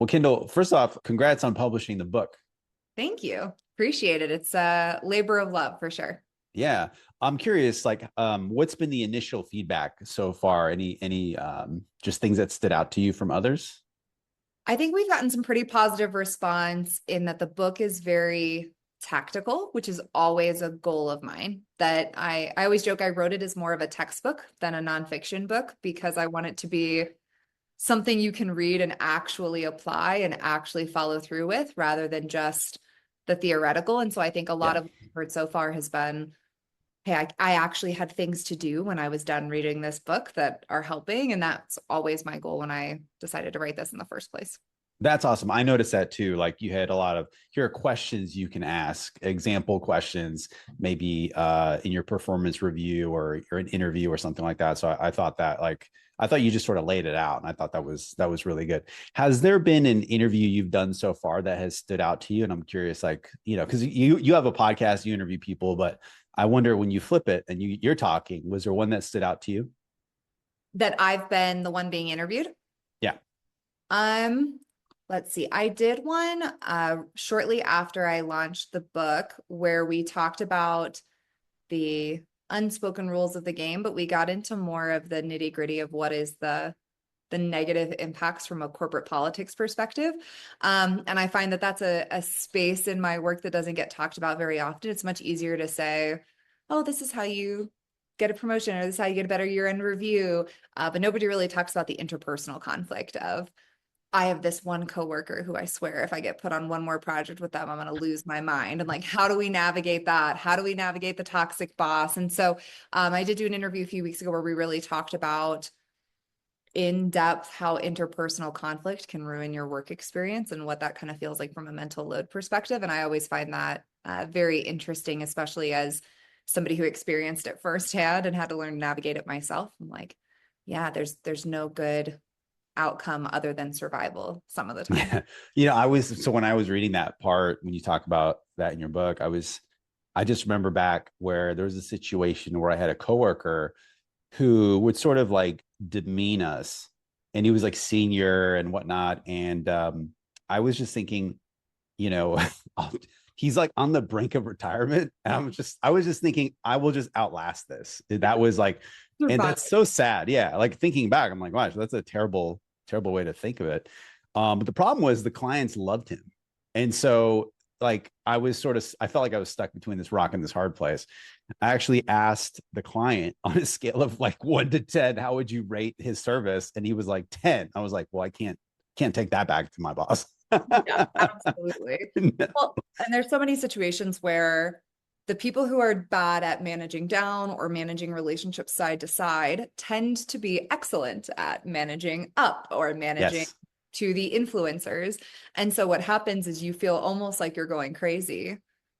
Well, Kendall, first off, congrats on publishing the book. Thank you. Appreciate it. It's a labor of love for sure. Yeah. I'm curious, what's been the initial feedback so far? Any just things that stood out to you from others? I think we've gotten some pretty positive response in that the book is very tactical, which is always a goal of mine. That I always joke I wrote it as more of a textbook than a nonfiction book because I want it to be something you can read and actually apply and actually follow through with rather than just the theoretical. And so I think a lot Yeah. of what I've heard so far has been, hey, I actually had things to do when I was done reading this book that are helping. And that's always my goal when I decided to write this in the first place. That's awesome. I noticed that too. Like you had a lot of here are questions you can ask, example questions, maybe in your performance review or an interview or something like that. So I thought that I thought you just sort of laid it out, and I thought that was really good. Has there been an interview you've done so far that has stood out to you? And I'm curious, because you have a podcast, you interview people, but I wonder when you flip it and you're talking, was there one that stood out to you? That I've been the one being interviewed. Yeah. Um, let's see. I did one shortly after I launched the book where we talked about the unspoken rules of the game, but we got into more of the nitty-gritty of what is the negative impacts from a corporate politics perspective. And I find that that's a space in my work that doesn't get talked about very often. It's much easier to say, oh, this is how you get a promotion, or this is how you get a better year-end review. But nobody really talks about the interpersonal conflict of, I have this one coworker who I swear if I get put on one more project with them, I'm going to lose my mind. And like, how do we navigate that? How do we navigate the toxic boss? And so I did do an interview a few weeks ago where we really talked about in depth how interpersonal conflict can ruin your work experience and what that kind of feels like from a mental load perspective. And I always find that very interesting, especially as somebody who experienced it firsthand and had to learn to navigate it myself. I'm like, yeah, there's no good outcome other than survival some of the time. Yeah. When I was reading that part, when you talk about that in your book, I just remember back where there was a situation where I had a coworker who would sort of like demean us, and he was like senior and whatnot. And I was just thinking, you know, he's like on the brink of retirement. And I was just thinking, I will just outlast this. That was like, and Survival. that's so sad. Yeah. Like thinking back, I'm like, gosh, that's a terrible, terrible way to think of it. But the problem was the clients loved him. And so I felt like I was stuck between this rock and this hard place. I actually asked the client on a scale of like 1 to 10, how would you rate his service? And he was like 10. I was like, well, I can't take that back to my boss. Yeah, absolutely. Well, and there's so many situations where the people who are bad at managing down or managing relationships side to side tend to be excellent at managing up or managing Yes. to the influencers. And so what happens is you feel almost like you're going crazy.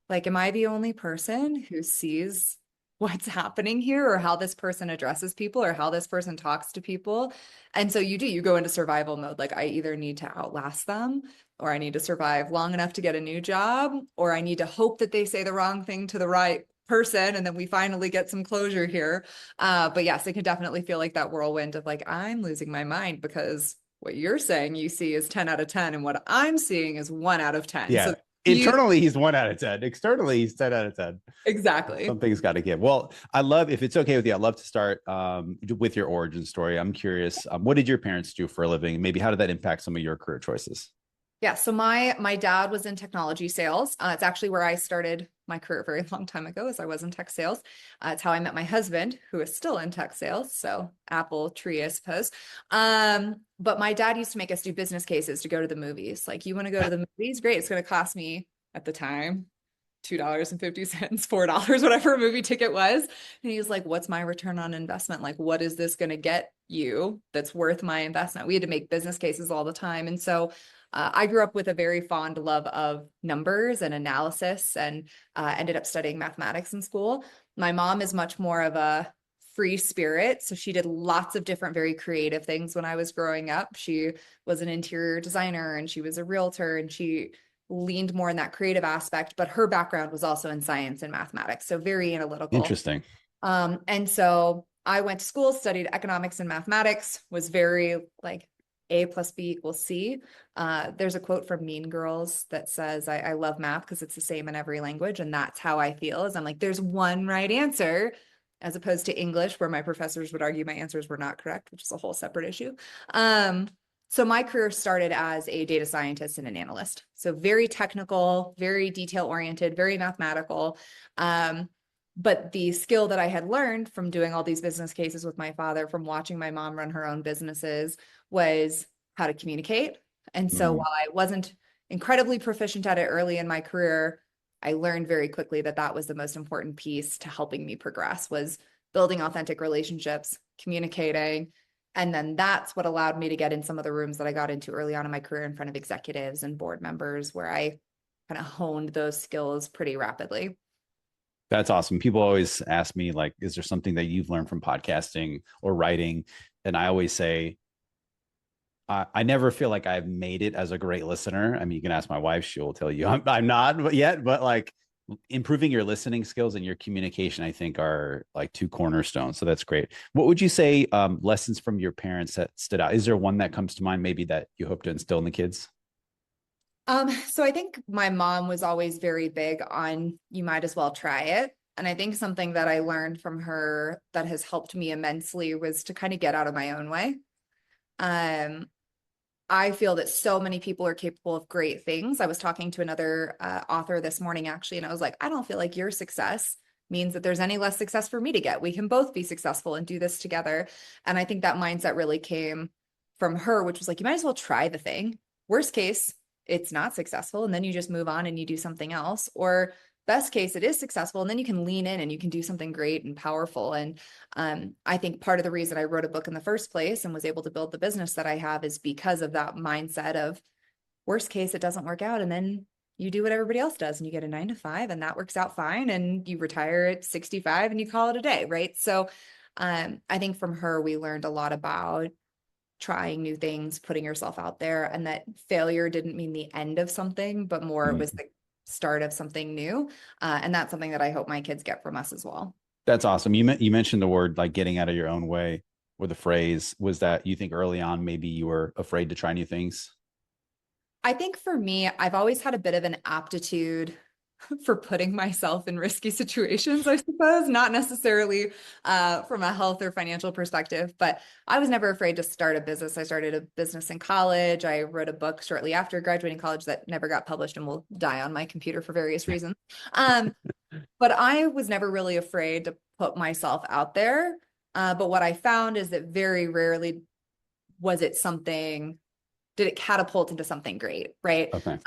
Like, am I the only person who sees what's happening here or how this person addresses people or how this person talks to people? And so you go into survival mode. Like, I either need to outlast them or I need to survive long enough to get a new job, or I need to hope that they say the wrong thing to the right person and then we finally get some closure here. But yes, it can definitely feel like that whirlwind of like, I'm losing my mind because what you're saying you see is 10 out of 10 and what I'm seeing is 1 out of 10. Yeah. So you Internally, he's 1 out of 10. Externally, he's 10 out of 10. exactly. Something's got to give. Well, if it's okay with you, I'd love to start with your origin story. I'm curious, what did your parents do for a living? Maybe how did that impact some of your career choices? Yeah, so my dad was in technology sales. It's actually where I started my career a very long time ago, as I was in tech sales. It's how I met my husband, who is still in tech sales. So Apple tree, I suppose. But my dad used to make us do business cases to go to the movies. Like, you want to go to the movies? Great. It's going to cost me at the time $2.50, $4, whatever a movie ticket was. And he was like, what's my return on investment? Like, what is this going to get you that's worth my investment? We had to make business cases all the time. And so I grew up with a very fond love of numbers and analysis and ended up studying mathematics in school. My mom is much more of a free spirit. So she did lots of different, very creative things when I was growing up. She was an interior designer and she was a realtor and she leaned more in that creative aspect, but her background was also in science and mathematics. So very analytical. Interesting. And so I went to school, studied economics and mathematics, was very like A plus B equals C. There's a quote from Mean Girls that says, I love math because it's the same in every language. And that's how I feel is I'm like, there's one right answer, as opposed to English, where my professors would argue my answers were not correct, which is a whole separate issue. So my career started as a data scientist and an analyst. So very technical, very detail oriented, very mathematical. But the skill that I had learned from doing all these business cases with my father, from watching my mom run her own businesses, was how to communicate. And so Mhm. while I wasn't incredibly proficient at it early in my career, I learned very quickly that that was the most important piece to helping me progress, was building authentic relationships, communicating. And then that's what allowed me to get in some of the rooms that I got into early on in my career in front of executives and board members, where I kind of honed those skills pretty rapidly. That's awesome. People always ask me, like, is there something that you've learned from podcasting or writing? And I always say, I never feel like I've made it as a great listener. I mean, you can ask my wife; she will tell you I'm not yet. But like improving your listening skills and your communication, I think, are like two cornerstones. So that's great. What would you say lessons from your parents that stood out? Is there one that comes to mind, maybe that you hope to instill in the kids? So I think my mom was always very big on you might as well try it. And I think something that I learned from her that has helped me immensely was to kind of get out of my own way. Um, I feel that so many people are capable of great things. I was talking to another author this morning, actually, and I was like, I don't feel like your success means that there's any less success for me to get. We can both be successful and do this together. And I think that mindset really came from her, which was like, you might as well try the thing. Worst case, it's not successful, and then you just move on and you do something else. Or best case, it is successful, and then you can lean in and you can do something great and powerful. And I think part of the reason I wrote a book in the first place and was able to build the business that I have is because of that mindset of worst case, it doesn't work out. And then you do what everybody else does and you get a 9 to 5 and that works out fine. And you retire at 65 and you call it a day. Right. So I think from her, we learned a lot about trying new things, putting yourself out there, and that failure didn't mean the end of something, but more it was Mm. the start of something new. And that's something that I hope my kids get from us as well. That's awesome. You mentioned the word like getting out of your own way, or the phrase was that you think early on maybe you were afraid to try new things. I think for me, I've always had a bit of an aptitude for putting myself in risky situations, I suppose, not necessarily from a health or financial perspective, but I was never afraid to start a business. I started a business in college. I wrote a book shortly after graduating college that never got published and will die on my computer for various reasons. Um, but I was never really afraid to put myself out there. But what I found is that very rarely was it something did it catapult into something great, right? Okay.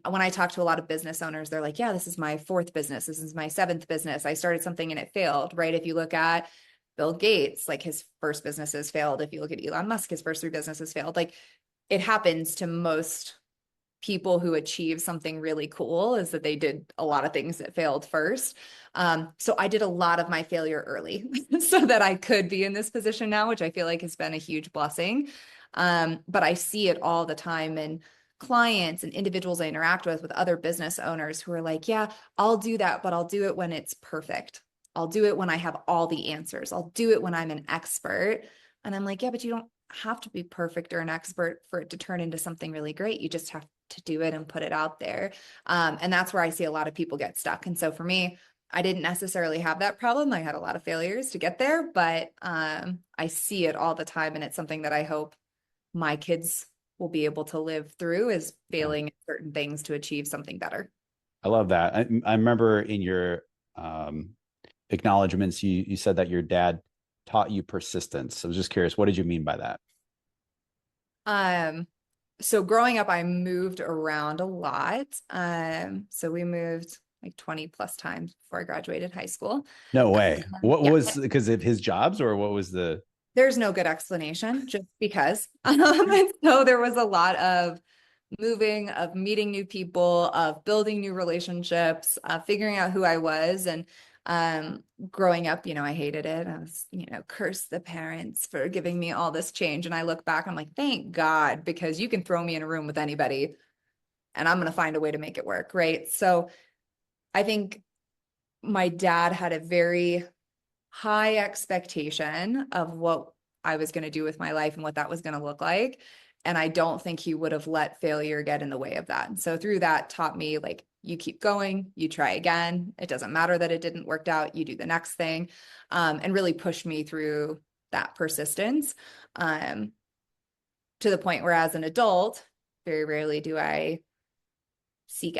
When I talk to a lot of business owners, they're like, yeah, this is my fourth business. This is my seventh business. I started something and it failed, right? If you look at Bill Gates, like his first businesses failed. If you look at Elon Musk, his first three businesses failed. Like it happens to most people who achieve something really cool is that they did a lot of things that failed first. So I did a lot of my failure early so that I could be in this position now, which I feel like has been a huge blessing. But I see it all the time in clients and individuals I interact with other business owners who are like, yeah, I'll do that, but I'll do it when it's perfect. I'll do it when I have all the answers. I'll do it when I'm an expert. And I'm like, yeah, but you don't have to be perfect or an expert for it to turn into something really great. You just have to do it and put it out there. And that's where I see a lot of people get stuck. And so for me, I didn't necessarily have that problem. I had a lot of failures to get there, but I see it all the time. And it's something that I hope my kids will be able to live through is Yeah. failing at certain things to achieve something better. I love that. I remember in your um, acknowledgments, you said that your dad taught you persistence. I was just curious, what did you mean by that? Um, so growing up, I moved around a lot. So we moved like 20 plus times before I graduated high school. No way. What Yeah, was because of his jobs, or what was the? there's no good explanation, just because. And so there was a lot of moving, of meeting new people, of building new relationships, figuring out who I was. And growing up, I hated it. I was, curse the parents for giving me all this change. And I look back, I'm like, thank God, because you can throw me in a room with anybody and I'm going to find a way to make it work. Right. So I think my dad had a very high expectation of what I was going to do with my life and what that was going to look like. And I don't think he would have let failure get in the way of that. And so through that taught me like, you keep going, you try again. It doesn't matter that it didn't work out. You do the next thing, and really pushed me through that persistence, to the point where as an adult, very rarely do I seek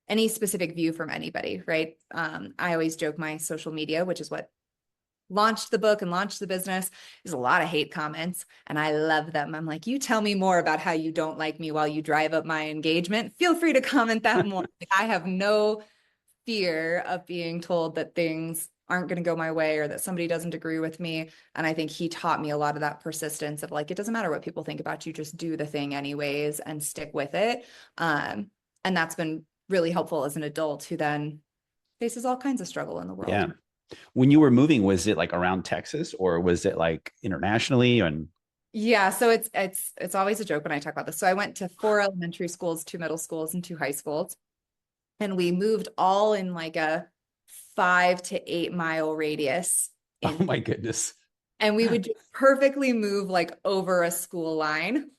any specific view from anybody, right? I always joke my social media, which is what launched the book and launched the business, is a lot of hate comments, and I love them. I'm like, you tell me more about how you don't like me while you drive up my engagement. Feel free to comment that more. I have no fear of being told that things aren't going to go my way or that somebody doesn't agree with me. And I think he taught me a lot of that persistence of like, it doesn't matter what people think about you, just do the thing anyways and stick with it. And that's been really helpful as an adult who then faces all kinds of struggle in the world. Yeah. When you were moving, was it like around Texas or was it like internationally? And Yeah, so it's always a joke when I talk about this. So I went to 4 elementary schools, 2 middle schools, and 2 high schools, and we moved all in like a 5 to 8 mile radius oh in, my goodness. and we would just perfectly move like over a school line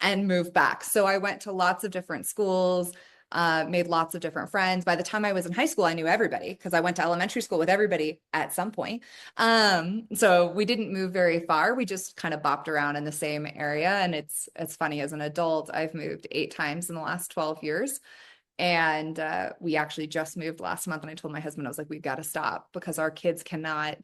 and move back. So I went to lots of different schools, made lots of different friends. By the time I was in high school, I knew everybody because I went to elementary school with everybody at some point. So we didn't move very far. We just kind of bopped around in the same area. And it's funny, as an adult, I've moved 8 times in the last 12 years. And we actually just moved last month. And I told my husband, I was like, we've got to stop because our kids cannot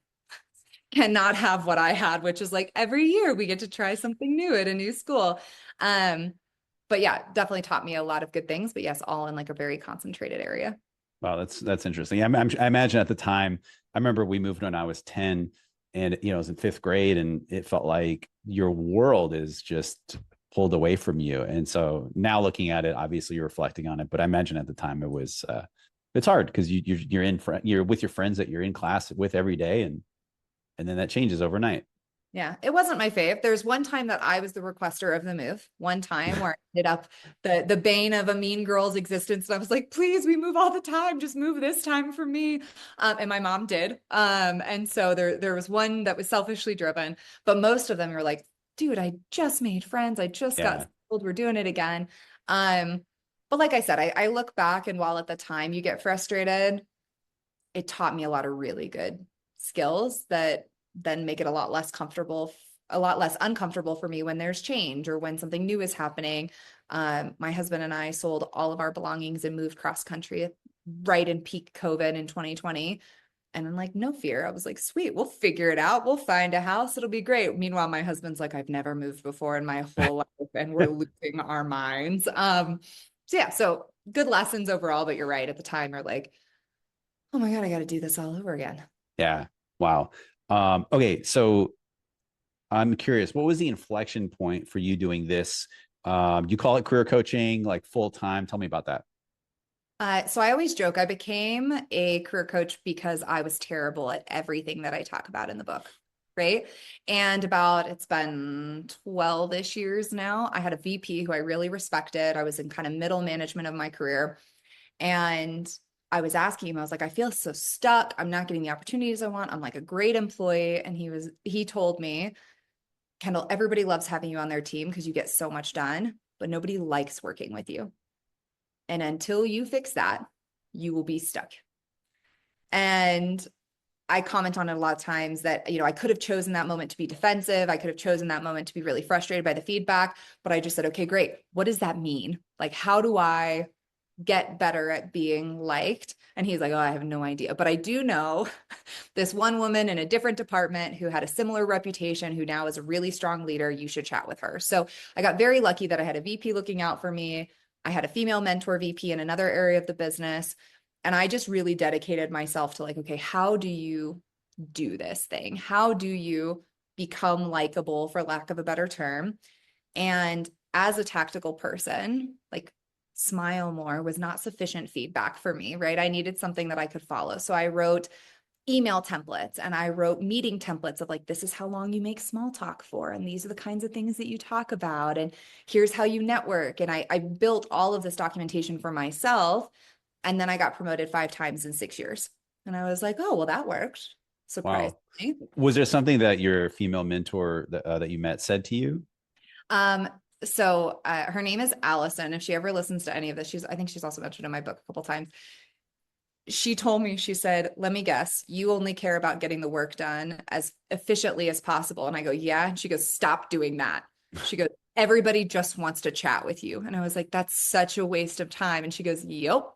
have what I had, which is like every year we get to try something new at a new school. But yeah, definitely taught me a lot of good things, but yes, all in like a very concentrated area. Wow, that's interesting. I imagine at the time, I remember we moved when I was 10 and, I was in fifth grade and it felt like your world is just pulled away from you. And so now looking at it, obviously you're reflecting on it, but I imagine at the time it was, it's hard because you're with your friends that you're in class with every day. And then that changes overnight. Yeah, it wasn't my fave. There's one time that I was the requester of the move. One time where I ended up the bane of a mean girl's existence. And I was like, please, we move all the time. Just move this time for me. And my mom did. And so there was one that was selfishly driven, but most of them were like, dude, I just made friends. I just got Yeah. settled. We're doing it again. But like I said, I look back, and while at the time you get frustrated, it taught me a lot of really good skills that then make it a lot less uncomfortable for me when there's change or when something new is happening. My husband and I sold all of our belongings and moved cross country right in peak COVID in 2020. And I'm like, no fear. I was like, sweet, we'll figure it out. We'll find a house. It'll be great. Meanwhile, my husband's like, I've never moved before in my whole life and we're losing our minds. So yeah, so good lessons overall, but you're right. At the time, you're like, oh my God, I got to do this all over again. Yeah. Wow. Okay. So I'm curious, what was the inflection point for you doing this? You call it career coaching, like full time. Tell me about that. So I always joke, I became a career coach because I was terrible at everything that I talk about in the book, right? And it's been 12-ish years now. I had a VP who I really respected. I was in kind of middle management of my career. And I was asking him, I was like, I feel so stuck. I'm not getting the opportunities I want. I'm like a great employee. And he told me, Kendall, everybody loves having you on their team because you get so much done, but nobody likes working with you. And until you fix that, you will be stuck. And I comment on it a lot of times that, I could have chosen that moment to be defensive. I could have chosen that moment to be really frustrated by the feedback, but I just said, okay, great. What does that mean? Like, how do I get better at being liked? And he's like, oh, I have no idea. But I do know this one woman in a different department who had a similar reputation, who now is a really strong leader. You should chat with her. So I got very lucky that I had a VP looking out for me. I had a female mentor VP in another area of the business. And I just really dedicated myself to like, okay, how do you do this thing? How do you become likable, for lack of a better term? And as a tactical person, like, smile more was not sufficient feedback for me, right? I needed something that I could follow. So I wrote email templates and I wrote meeting templates of like, this is how long you make small talk for. And these are the kinds of things that you talk about. And here's how you network. And I built all of this documentation for myself. And then I got promoted 5 times in 6 years. And I was like, oh, well, that worked. Wow. surprisingly. Was there something that your female mentor that you met said to you? Um, her name is Allison. If she ever listens to any of this, I think she's also mentioned in my book a couple times. She told me, she said, let me guess, you only care about getting the work done as efficiently as possible. And I go, yeah. And she goes, stop doing that. She goes, everybody just wants to chat with you. And I was like, that's such a waste of time. And she goes, yep.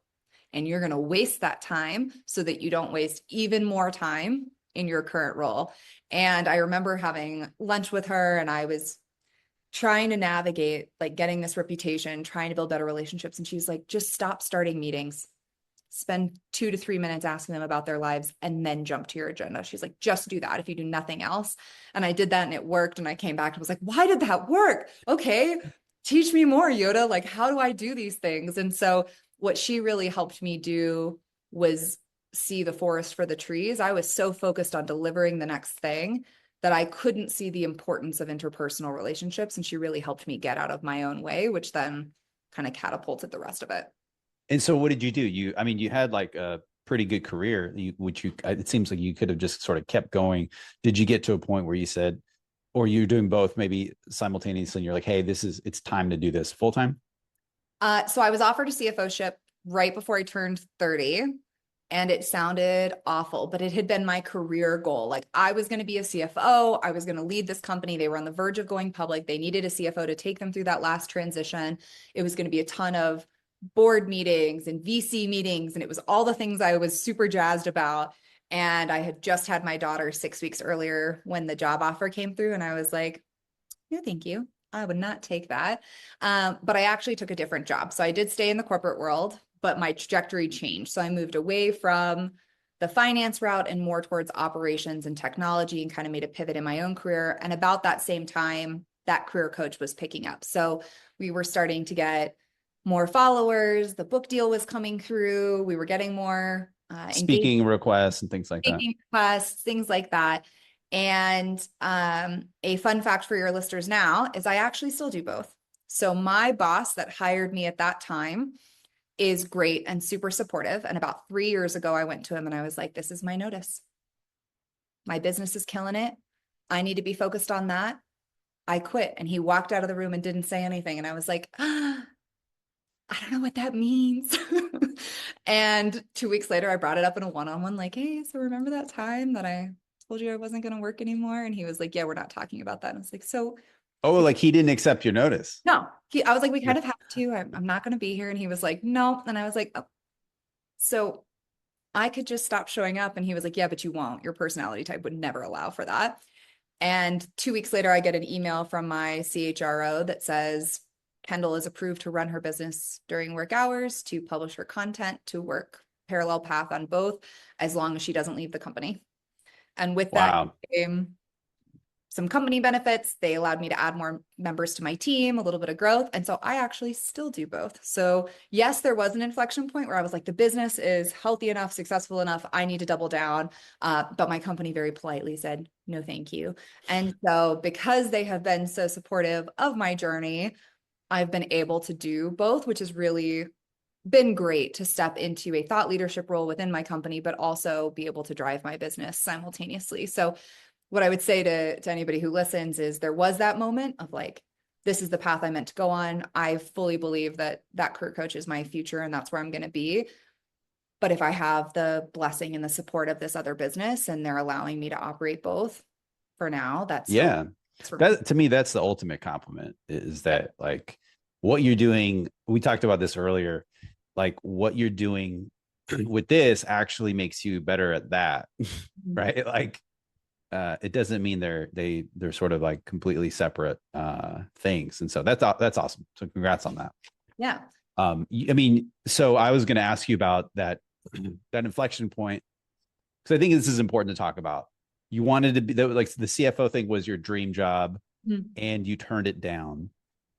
And you're going to waste that time so that you don't waste even more time in your current role. And I remember having lunch with her, and I was trying to navigate like getting this reputation, trying to build better relationships. And she's like, just stop starting meetings, spend 2 to 3 minutes asking them about their lives, and then jump to your agenda. She's like, just do that if you do nothing else. And I did that, and it worked. And I came back and was like, why did that work? Okay, teach me more, Yoda. Like, how do I do these things? And so what she really helped me do was see the forest for the trees. I was so focused on delivering the next thing that I couldn't see the importance of interpersonal relationships. And she really helped me get out of my own way, which then kind of catapulted the rest of it. And so what did you do? I mean, you had like a pretty good career, it seems like you could have just sort of kept going. Did you get to a point where you said, or you're doing both maybe simultaneously, and you're like, hey, it's time to do this full time? So I was offered a CFO-ship right before I turned 30, and it sounded awful, but it had been my career goal. Like, I was going to be a CFO. I was going to lead this company. They were on the verge of going public. They needed a CFO to take them through that last transition. It was going to be a ton of board meetings and VC meetings, and it was all the things I was super jazzed about. And I had just had my daughter 6 weeks earlier when the job offer came through, and I was like, no, thank you. I would not take that. But I actually took a different job. So I did stay in the corporate world, but my trajectory changed. So I moved away from the finance route and more towards operations and technology, and kind of made a pivot in my own career. And about that same time, that career coach was picking up. So we were starting to get more followers. The book deal was coming through. We were getting more Speaking engagement, requests and things like that. speaking requests, things like that. And a fun fact for your listeners now is I actually still do both. So my boss that hired me at that time is great and super supportive. And about 3 years ago, I went to him and I was like, this is my notice. My business is killing it. I need to be focused on that. I quit. And he walked out of the room and didn't say anything. And I was like, I don't know what that means. And 2 weeks later, I brought it up in a one-on-one, like, hey, so remember that time that I told you I wasn't going to work anymore? And he was like, yeah, we're not talking about that. And I was like, so Oh, like he didn't accept your notice. no, I was like, we kind Yeah. of have to, I'm not going to be here. And he was like, no. And I was like, oh, so I could just stop showing up. And he was like, yeah, but you won't. Your personality type would never allow for that. And 2 weeks later, I get an email from my CHRO that says, Kendall is approved to run her business during work hours, to publish her content, to work parallel path on both, as long as she doesn't leave the company. And with that Wow. came some company benefits. They allowed me to add more members to my team, a little bit of growth. And so I actually still do both. So yes, there was an inflection point where I was like, the business is healthy enough, successful enough, I need to double down. But my company very politely said, no, thank you. And so because they have been so supportive of my journey, I've been able to do both, which has really been great to step into a thought leadership role within my company, but also be able to drive my business simultaneously. So what I would say to anybody who listens is there was that moment of like, this is the path I meant to go on. I fully believe that that career coach is my future and that's where I'm going to be. But if I have the blessing and the support of this other business and they're allowing me to operate both for now, that's still Yeah. for me. That to me, that's the ultimate compliment is Yep. that like what you're doing. We talked about this earlier, like what you're doing with this actually makes you better at that. Right. Like it doesn't mean they're sort of like completely separate things. And so that's awesome. So congrats on that. Yeah. I mean, so I was going to ask you about that inflection point because I think this is important to talk about. You wanted to be like the CFO thing was your dream job, Mhm. and you turned it down.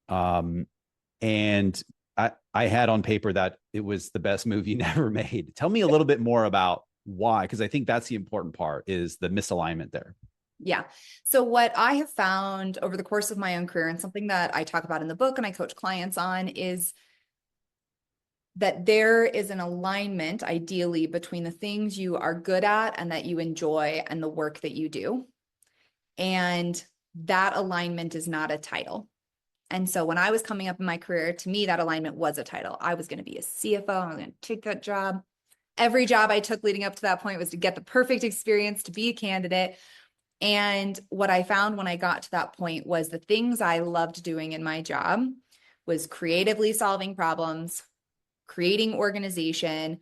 And I had on paper that it was the best move you never made. Tell me a little bit more about why, because I think that's the important part is the misalignment there. Yeah. So what I have found over the course of my own career, and something that I talk about in the book and I coach clients on, is that there is an alignment, ideally, between the things you are good at and that you enjoy and the work that you do. And that alignment is not a title. And so when I was coming up in my career, to me, that alignment was a title. I was going to be a CFO. I was going to take that job. Every job I took leading up to that point was to get the perfect experience, to be a candidate. And what I found when I got to that point was the things I loved doing in my job was creatively solving problems, creating organization,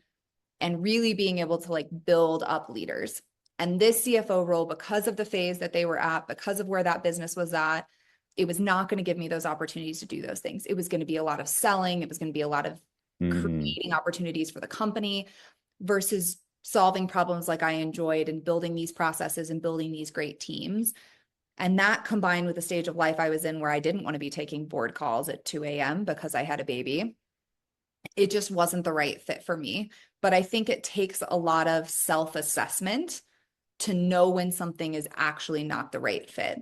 and really being able to like build up leaders. And this CFO role, because of the phase that they were at, because of where that business was at, it was not going to give me those opportunities to do those things. It was going to be a lot of selling. It was going to be a lot of creating opportunities for the company versus solving problems like I enjoyed and building these processes and building these great teams. And that combined with the stage of life I was in where I didn't want to be taking board calls at 2 a.m. because I had a baby, it just wasn't the right fit for me. But I think it takes a lot of self-assessment to know when something is actually not the right fit.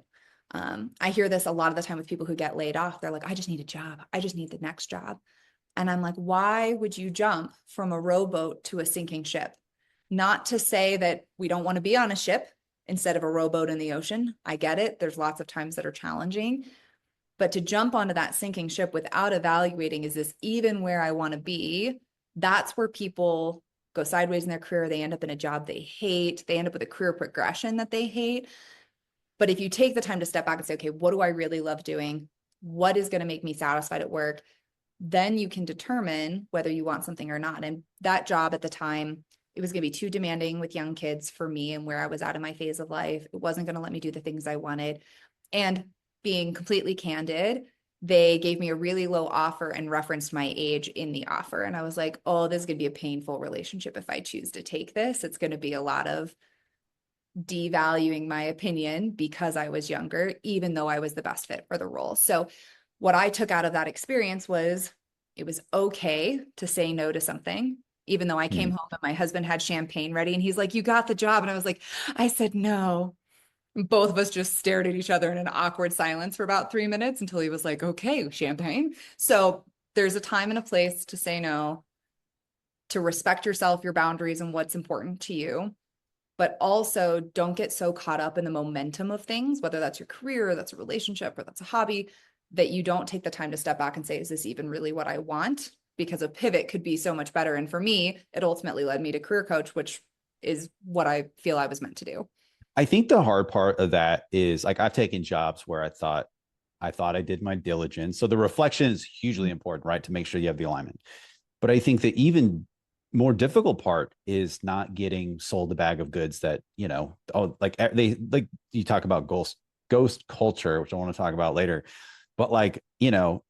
I hear this a lot of the time with people who get laid off. They're like, I just need a job. I just need the next job. And I'm like, why would you jump from a rowboat to a sinking ship? Not to say that we don't want to be on a ship instead of a rowboat in the ocean. I get it. There's lots of times that are challenging. But to jump onto that sinking ship without evaluating, is this even where I want to be? That's where people go sideways in their career. They end up in a job they hate. They end up with a career progression that they hate. But if you take the time to step back and say, okay, what do I really love doing? What is going to make me satisfied at work? Then you can determine whether you want something or not. And that job at the time, it was going to be too demanding with young kids for me and where I was at in my phase of life. It wasn't going to let me do the things I wanted. And being completely candid, they gave me a really low offer and referenced my age in the offer. And I was like, oh, this is going to be a painful relationship if I choose to take this. It's going to be a lot of devaluing my opinion because I was younger, even though I was the best fit for the role. So what I took out of that experience was it was okay to say no to something, even though I came home and my husband had champagne ready and he's like, you got the job. And I was like, I said no. Both of us just stared at each other in an awkward silence for about 3 minutes until he was like, okay, champagne. So there's a time and a place to say no, to respect yourself, your boundaries, and what's important to you. But also don't get so caught up in the momentum of things, whether that's your career, or that's a relationship, or that's a hobby, that you don't take the time to step back and say, is this even really what I want? Because a pivot could be so much better. And for me, it ultimately led me to career coach, which is what I feel I was meant to do. I think the hard part of that is like I've taken jobs where I thought I did my diligence. So the reflection is hugely important, right? To make sure you have the alignment. But I think the even more difficult part is not getting sold a bag of goods that, like like you talk about ghost culture, which I want to talk about later. But like,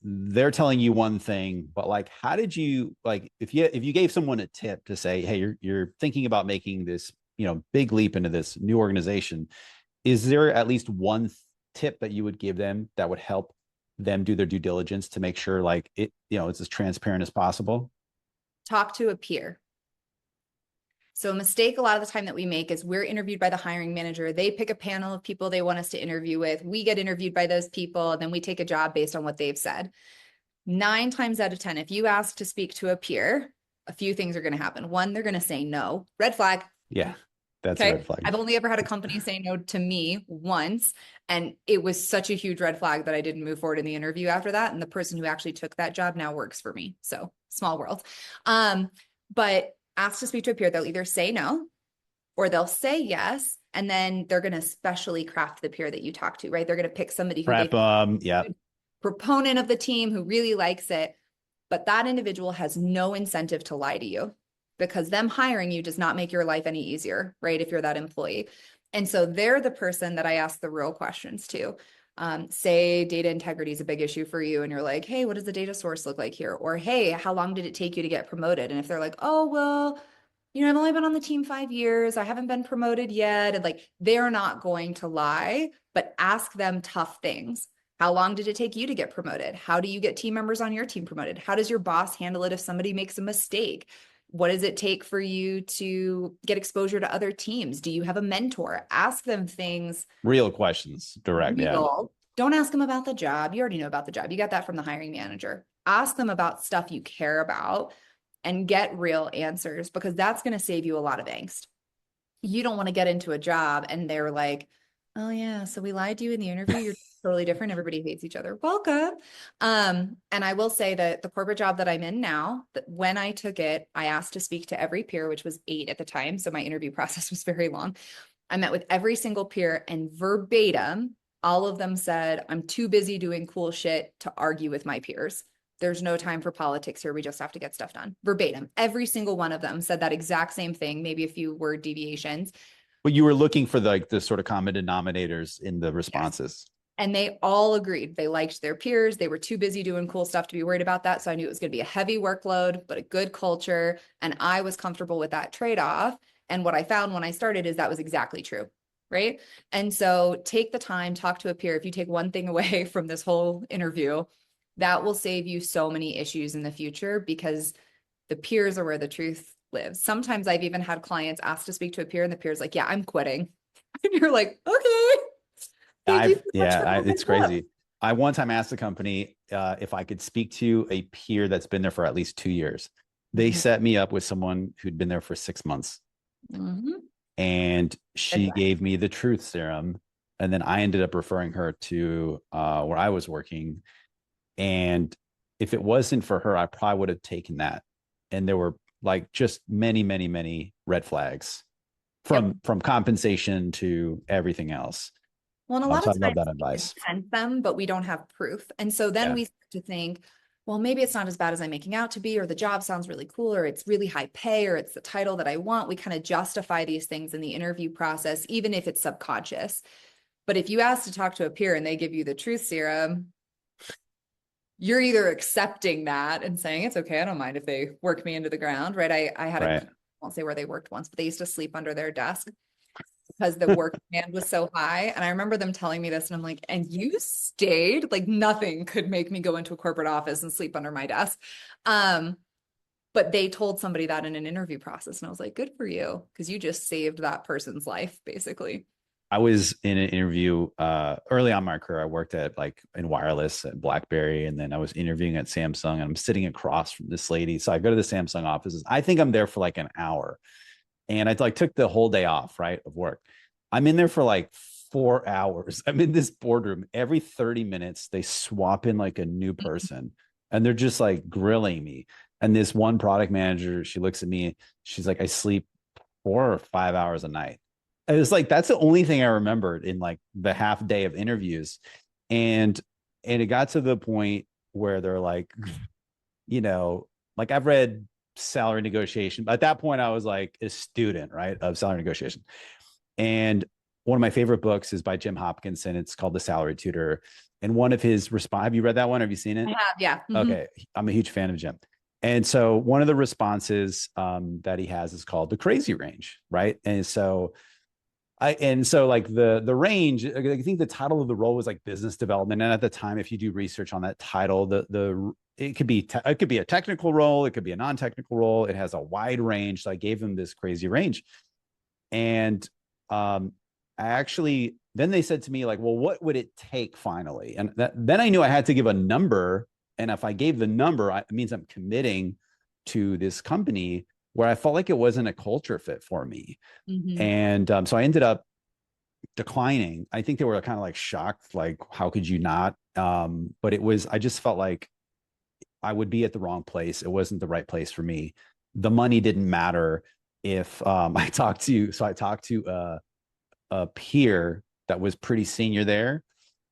they're telling you one thing, but like, how did you, like, if you gave someone a tip to say, hey, you're thinking about making this, big leap into this new organization, is there at least one tip that you would give them that would help them do their due diligence to make sure like it's as transparent as possible? Talk to a peer. So a mistake a lot of the time that we make is we're interviewed by the hiring manager. They pick a panel of people they want us to interview with. We get interviewed by those people, and then we take a job based on what they've said. 9 times out of 10, if you ask to speak to a peer, a few things are going to happen. One, they're going to say no. Red flag. Yeah, that's a red flag. I've only ever had a company say no to me once, and it was such a huge red flag that I didn't move forward in the interview after that. And the person who actually took that job now works for me. So small world. But ask to speak to a peer, they'll either say no or they'll say yes. And then they're going to specially craft the peer that you talk to, right? They're going to pick somebody who Yeah. proponent of the team who really likes it. But that individual has no incentive to lie to you because them hiring you does not make your life any easier, right? If you're that employee. And so they're the person that I ask the real questions to. Say data integrity is a big issue for you and you're like, hey, what does the data source look like here? Or, hey, how long did it take you to get promoted? And if they're like, oh, well, I've only been on the team 5 years. I haven't been promoted yet. And like, they're not going to lie, but ask them tough things. How long did it take you to get promoted? How do you get team members on your team promoted? How does your boss handle it if somebody makes a mistake? What does it take for you to get exposure to other teams? Do you have a mentor? Ask them things. Real questions, direct. Real. Yeah. Don't ask them about the job. You already know about the job. You got that from the hiring manager. Ask them about stuff you care about. and get real answers, because that's going to save you a lot of angst. You don't want to get into a job and they're like, oh yeah, so we lied to you in the interview. You're totally different. Everybody hates each other. Welcome. And I will say that the corporate job that I'm in now, that when I took it, I asked to speak to every peer, which was 8 at the time. So my interview process was very long. I met with every single peer, and verbatim, all of them said, I'm too busy doing cool shit to argue with my peers. There's no time for politics here. We just have to get stuff done. Verbatim. Every single one of them said that exact same thing, maybe a few word deviations. But you were looking for the sort of common denominators in the responses. Yes. And they all agreed. They liked their peers. They were too busy doing cool stuff to be worried about that. So I knew it was going to be a heavy workload, but a good culture. And I was comfortable with that trade-off. And what I found when I started is that was exactly true. Right. And so take the time, talk to a peer. If you take one thing away from this whole interview, that will save you so many issues in the future, because the peers are where the truth lives. Sometimes I've even had clients ask to speak to a peer and the peer's like, yeah, I'm quitting. And you're like, okay. Thank you so much for It's crazy. I one time asked the company if I could speak to a peer that's been there for at least 2 years. They set me up with someone who'd been there for 6 months. And she gave me the truth serum. And then I ended up referring her to where I was working. And if it wasn't for her, I probably would have taken that. And there were like just many, many, many red flags from compensation to everything else. Well, and a lot of I love times that advice. we send them, but we don't have proof. And so then we start to think, well, maybe it's not as bad as I'm making out to be, or the job sounds really cool, or it's really high pay, or it's the title that I want. We kind of justify these things in the interview process, even if it's subconscious. But if you ask to talk to a peer and they give you the truth serum, you're either accepting that and saying, it's okay, I don't mind if they work me into the ground, right? I had I won't say where they worked once, but they used to sleep under their desk because the work demand was so high. And I remember them telling me this, and I'm like, and you stayed? Like nothing could make me go into a corporate office and sleep under my desk. But they told somebody that in an interview process, and I was like, good for you, because you just saved that person's life, basically. I was in an interview early on in my career. I worked at like in wireless at BlackBerry, and then I was interviewing at Samsung, and I'm sitting across from this lady. So I go to the Samsung offices. I think I'm there for like an hour, and I like took the whole day off, right, of work. I'm in there for like 4 hours. I'm in this boardroom. Every 30 minutes, they swap in like a new person, and they're just like grilling me. And this one product manager, she looks at me. She's like, I sleep 4 or 5 hours a night. And it's like, that's the only thing I remembered in like the half day of interviews. And it got to the point where they're like, you know, like I've read salary negotiation. But at that point, I was like a student, right, of salary negotiation. And one of my favorite books is by Jim Hopkinson. It's called The Salary Tutor. And one of his response, have you read that one? Have you seen it? I have, yeah. Okay. I'm a huge fan of Jim. And so one of the responses that he has is called the crazy range, right? And so like the range, I think the title of the role was like business development. And at the time, if you do research on that title, it could be a technical role, it could be a non-technical role. It has a wide range. So I gave him this crazy range. And then they said to me like, well, what would it take finally? And then I knew I had to give a number. And if I gave the number, it means I'm committing to this company, where I felt like it wasn't a culture fit for me. And so I ended up declining. I think they were kind of like shocked, like, how could you not? But I just felt like I would be at the wrong place. It wasn't the right place for me. The money didn't matter if I talked to a peer that was pretty senior there.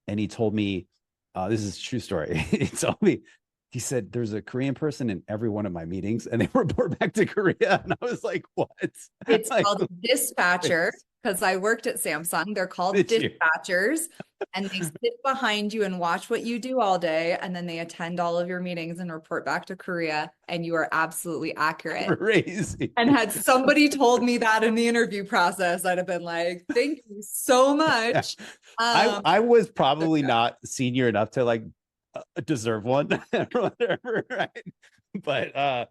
And he told me, this is a true story. He said, there's a Korean person in every one of my meetings, and they report back to Korea. And I was like, what? It's called dispatcher, because I worked at Samsung. They're called dispatchers, and they sit behind you and watch what you do all day. And then they attend all of your meetings and report back to Korea. And you are absolutely accurate. Crazy. And had somebody told me that in the interview process, I'd have been like, thank you so much. Yeah. I was probably not senior enough to like deserve one or whatever, right? But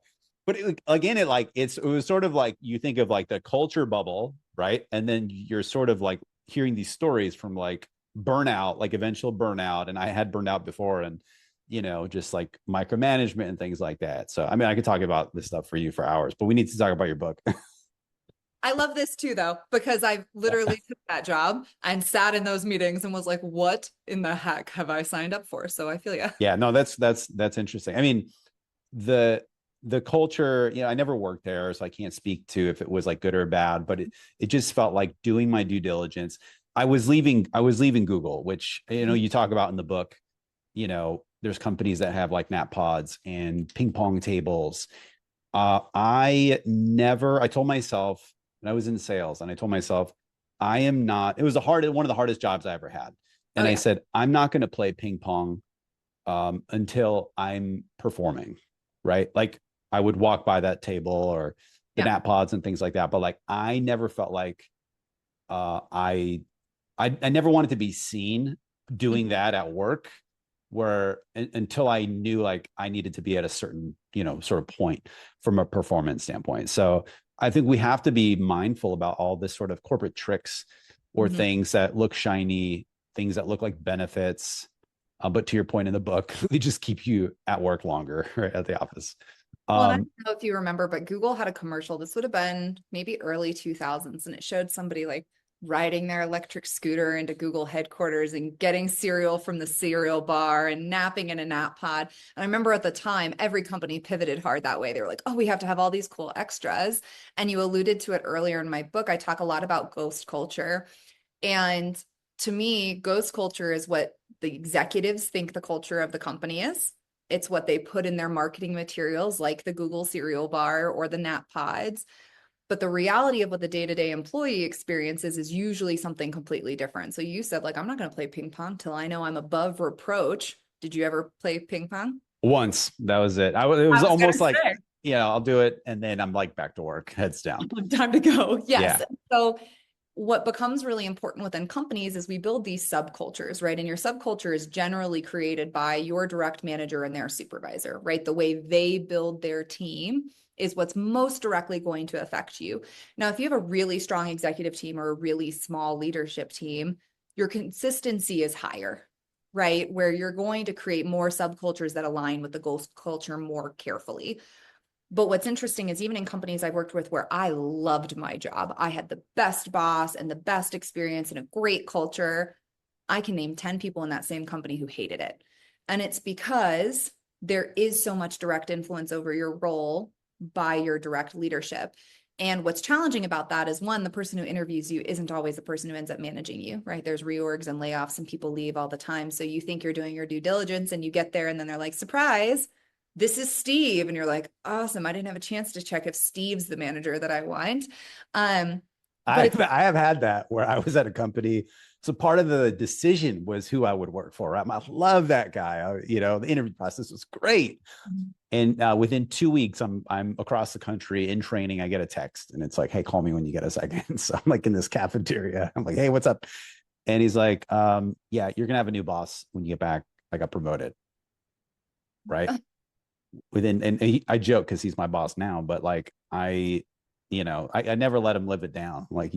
again, it was sort of like, you think of like the culture bubble, right? And then you're sort of like hearing these stories from like burnout, like eventual burnout. And I had burned out before, and just like micromanagement and things like that. So, I mean, I could talk about this stuff for you for hours, but we need to talk about your book. I love this too, though, because I literally took that job and sat in those meetings and was like, what in the heck have I signed up for? So I feel yeah. Yeah, no, that's interesting. I mean, the the culture, I never worked there, so I can't speak to if it was like good or bad, but it just felt like doing my due diligence. I was leaving Google, which you talk about in the book. There's companies that have like nap pods and ping pong tables. I told myself, and I was in sales, and I told myself, I am not, it was one of the hardest jobs I ever had. Oh And I yeah. said, I'm not going to play ping pong until I'm performing, right? Like I would walk by that table or the Yeah. nap pods and things like that. But like, I never felt like uh, I, I never wanted to be seen doing Mhm. that at work until I knew like I needed to be at a certain, sort of point from a performance standpoint. So I think we have to be mindful about all this sort of corporate tricks or Mhm. things that look shiny, things that look like benefits. But to your point in the book, they just keep you at work longer, right, at the office. Well, and I Um, don't know if you remember, but Google had a commercial. This would have been maybe early 2000s, and it showed somebody like riding their electric scooter into Google headquarters and getting cereal from the cereal bar and napping in a nap pod. And I remember at the time, every company pivoted hard that way. They were like, oh, we have to have all these cool extras. And you alluded to it earlier in my book. I talk a lot about ghost culture. And to me, ghost culture is what the executives think the culture of the company is. It's what they put in their marketing materials, like the Google cereal bar or the nap pods. But the reality of what the day-to-day employee experiences is usually something completely different. So you said, like, I'm not going to play ping pong till I know I'm above reproach. Did you ever play ping pong? Once that was it. It I was was gonna almost like, say, yeah, I'll do it, and then I'm like back to work, heads down. time to go. Yes. Yeah, So what becomes really important within companies is we build these subcultures, right? And your subculture is generally created by your direct manager and their supervisor, right? The way they build their team is what's most directly going to affect you. Now, if you have a really strong executive team or a really small leadership team, your consistency is higher, right? Where you're going to create more subcultures that align with the ghost culture more carefully. But what's interesting is even in companies I've worked with where I loved my job, I had the best boss and the best experience and a great culture. I can name 10 people in that same company who hated it. And it's because there is so much direct influence over your role by your direct leadership. And what's challenging about that is one, the person who interviews you isn't always the person who ends up managing you, right? There's reorgs and layoffs and people leave all the time. So you think you're doing your due diligence and you get there and then they're like, surprise, this is Steve. And you're like, awesome. I didn't have a chance to check if Steve's the manager that I want. Um, but it's I have had that where I was at a company. So part of the decision was who I would work for. Right? I love that guy. The interview process was great. And within 2 weeks, I'm across the country in training. I get a text, and it's like, "Hey, call me when you get a second." So I'm like in this cafeteria. I'm like, "Hey, what's up?" And he's like, "Yeah, you're gonna have a new boss when you get back. I got promoted, right?" I joke because he's my boss now, but like I never let him live it down. Like,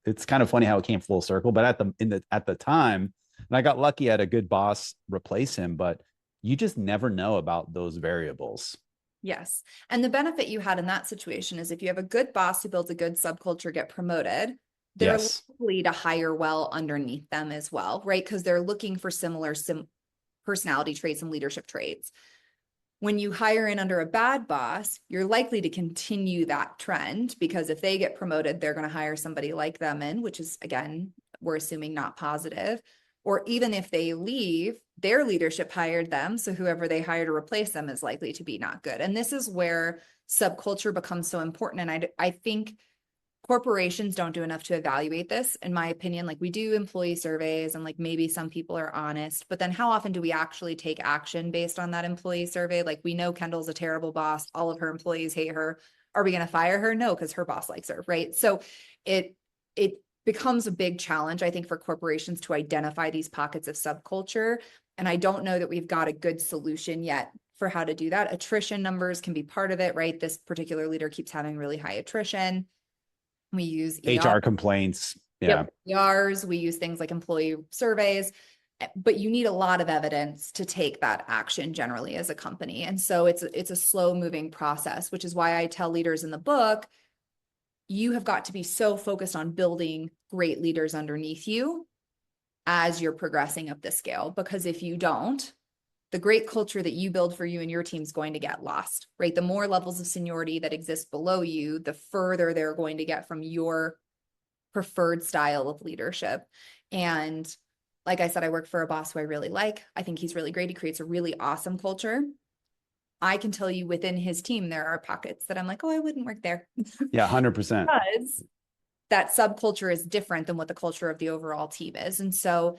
it's kind of funny how it came full circle, but at the time, and I got lucky, I had a good boss replace him, but you just never know about those variables. yes. And the benefit you had in that situation is if you have a good boss who builds a good subculture, get promoted, they're Yes. likely to hire well underneath them as well, right? Because they're looking for similar personality traits and leadership traits. When you hire in under a bad boss, you're likely to continue that trend because if they get promoted, they're going to hire somebody like them in, which is, again, we're assuming not positive. Or even if they leave, their leadership hired them. So whoever they hire to replace them is likely to be not good. And this is where subculture becomes so important. And I think corporations don't do enough to evaluate this, in my opinion. Like we do employee surveys and like maybe some people are honest, but then how often do we actually take action based on that employee survey? Like we know Kendall's a terrible boss, all of her employees hate her. Are we going to fire her? No, because her boss likes her, right? So it becomes a big challenge, I think, for corporations to identify these pockets of subculture. And I don't know that we've got a good solution yet for how to do that. Attrition numbers can be part of it, right? This particular leader keeps having really high attrition. We use ER. HR complaints. Yeah. Yep. ERs. We use things like employee surveys. but you need a lot of evidence to take that action generally as a company. And so it's a slow moving process, which is why I tell leaders in the book, you have got to be so focused on building great leaders underneath you as you're progressing up the scale. Because if you don't, the great culture that you build for you and your team is going to get lost, right? The more levels of seniority that exist below you, the further they're going to get from your preferred style of leadership. And like I said, I work for a boss who I really like. I think he's really great. He creates a really awesome culture. I can tell you within his team, there are pockets that I'm like, oh, I wouldn't work there. Yeah, 100%. Because that subculture is different than what the culture of the overall team is. And so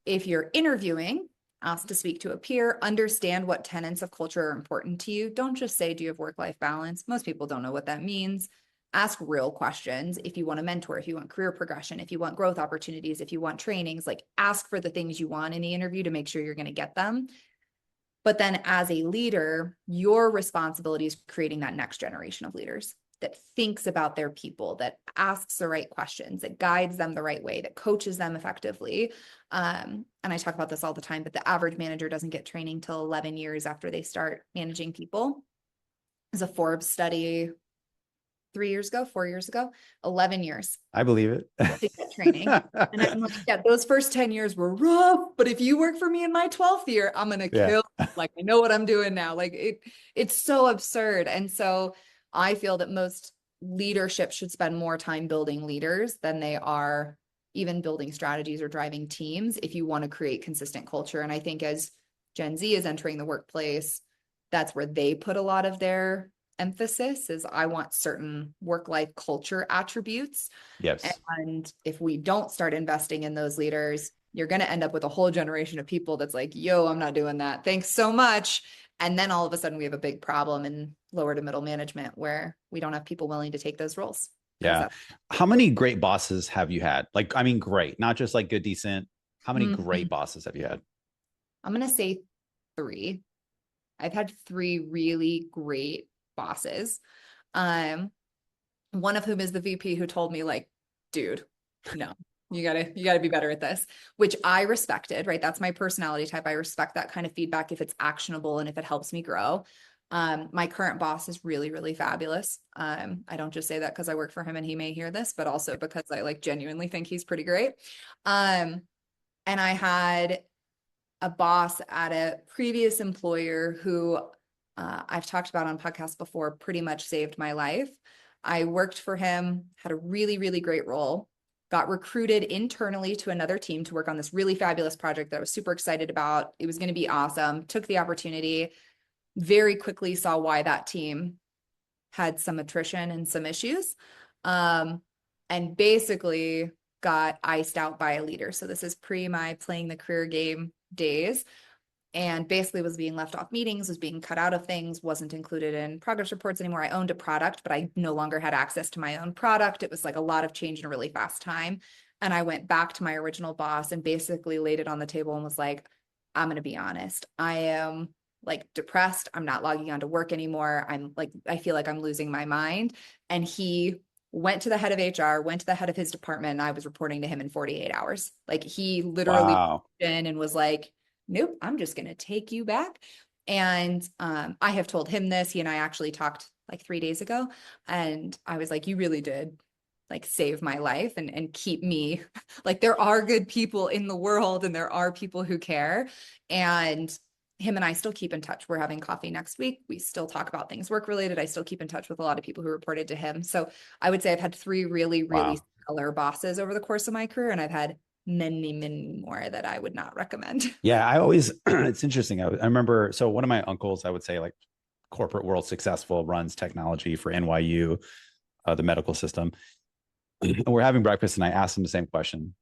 if you're interviewing, asked to speak to a peer, understand what tenets of culture are important to you. Don't just say, do you have work-life balance? Most people don't know what that means. Ask real questions. If you want a mentor, if you want career progression, if you want growth opportunities, if you want trainings, like ask for the things you want in the interview to make sure you're going to get them. But then as a leader, your responsibility is creating that next generation of leaders that thinks about their people, that asks the right questions, that guides them the right way, that coaches them effectively. And I talk about this all the time, but the average manager doesn't get training till 11 years after they start managing people. There's a Forbes study 4 years ago, 11 years I believe it. to get training. And I'm like, yeah, those first 10 years were rough, but if you work for me in my 12th year, I'm going to kill. Like, I know what I'm doing now. Like it's so absurd. And so I feel that most leadership should spend more time building leaders than they are even building strategies or driving teams if you want to create consistent culture. And I think as Gen Z is entering the workplace, that's where they put a lot of their emphasis is I want certain work-life culture attributes. Yes. And if we don't start investing in those leaders, you're going to end up with a whole generation of people that's like, yo, I'm not doing that. Thanks so much. And then all of a sudden we have a big problem in lower to middle management where we don't have people willing to take those roles. Yeah. How many great bosses have you had? Like, I mean, great, not just like good, decent. How many great bosses have you had? I'm going to say 3. I've had 3 really great bosses. One of whom is the VP who told me like, dude, no, you gotta be better at this, which I respected, right? That's my personality type. I respect that kind of feedback if it's actionable and if it helps me grow. My current boss is really, really fabulous. I don't just say that because I work for him and he may hear this, but also because I like genuinely think he's pretty great. And I had a boss at a previous employer who I've talked about on podcasts before, pretty much saved my life. I worked for him, had a really, really great role, got recruited internally to another team to work on this really fabulous project that I was super excited about. It was going to be awesome. Took the opportunity, very quickly saw why that team had some attrition and some issues, and basically got iced out by a leader. So this is pre my playing the career game days. And basically was being left off meetings, was being cut out of things, wasn't included in progress reports anymore. I owned a product, but I no longer had access to my own product. It was like a lot of change in a really fast time. And I went back to my original boss and basically laid it on the table and was like, I'm going to be honest. I am like depressed. I'm not logging on to work anymore. I'm like, I feel like I'm losing my mind. And he went to the head of HR, went to the head of his department, and I was reporting to him in 48 hours. Like he literally in and was like, nope, I'm just going to take you back. And I have told him this. He and I actually talked like 3 days ago. And I was like, you really did like save my life and keep me like there are good people in the world and there are people who care. And him and I still keep in touch. We're having coffee next week. We still talk about things work related. I still keep in touch with a lot of people who reported to him. So I would say I've had 3 really, really stellar bosses over the course of my career. And I've had many, many more that I would not recommend. Yeah, I always, it's interesting. I remember, so one of my uncles, I would say like corporate world successful, runs technology for NYU, the medical system. And we're having breakfast and I asked him the same question.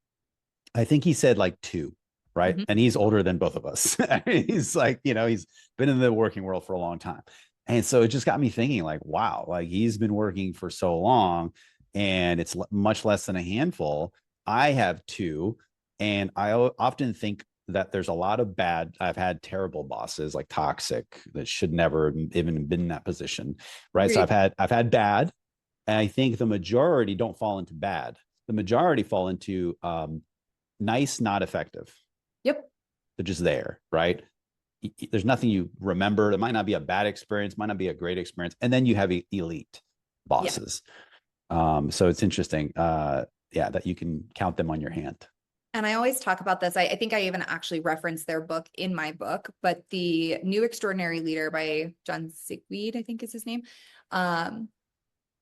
I think he said like 2, right? And he's older than both of us. He's like, you know, he's been in the working world for a long time. And so it just got me thinking like, wow, like he's been working for so long and it's much less than a handful. I have 2, and I often think that there's a lot of I've had terrible bosses, like toxic, that should never even been in that position, right? So I've had bad, and I think the majority don't fall into bad. The majority fall into nice, not effective. Yep. They're just there, right? There's nothing you remember. It might not be a bad experience, might not be a great experience. And then you have elite Yeah. bosses. So it's interesting. Yeah, that you can count them on your hand. And I always talk about this. I think I even actually referenced their book in my book, but the New Extraordinary Leader by John Sigweed, I think is his name.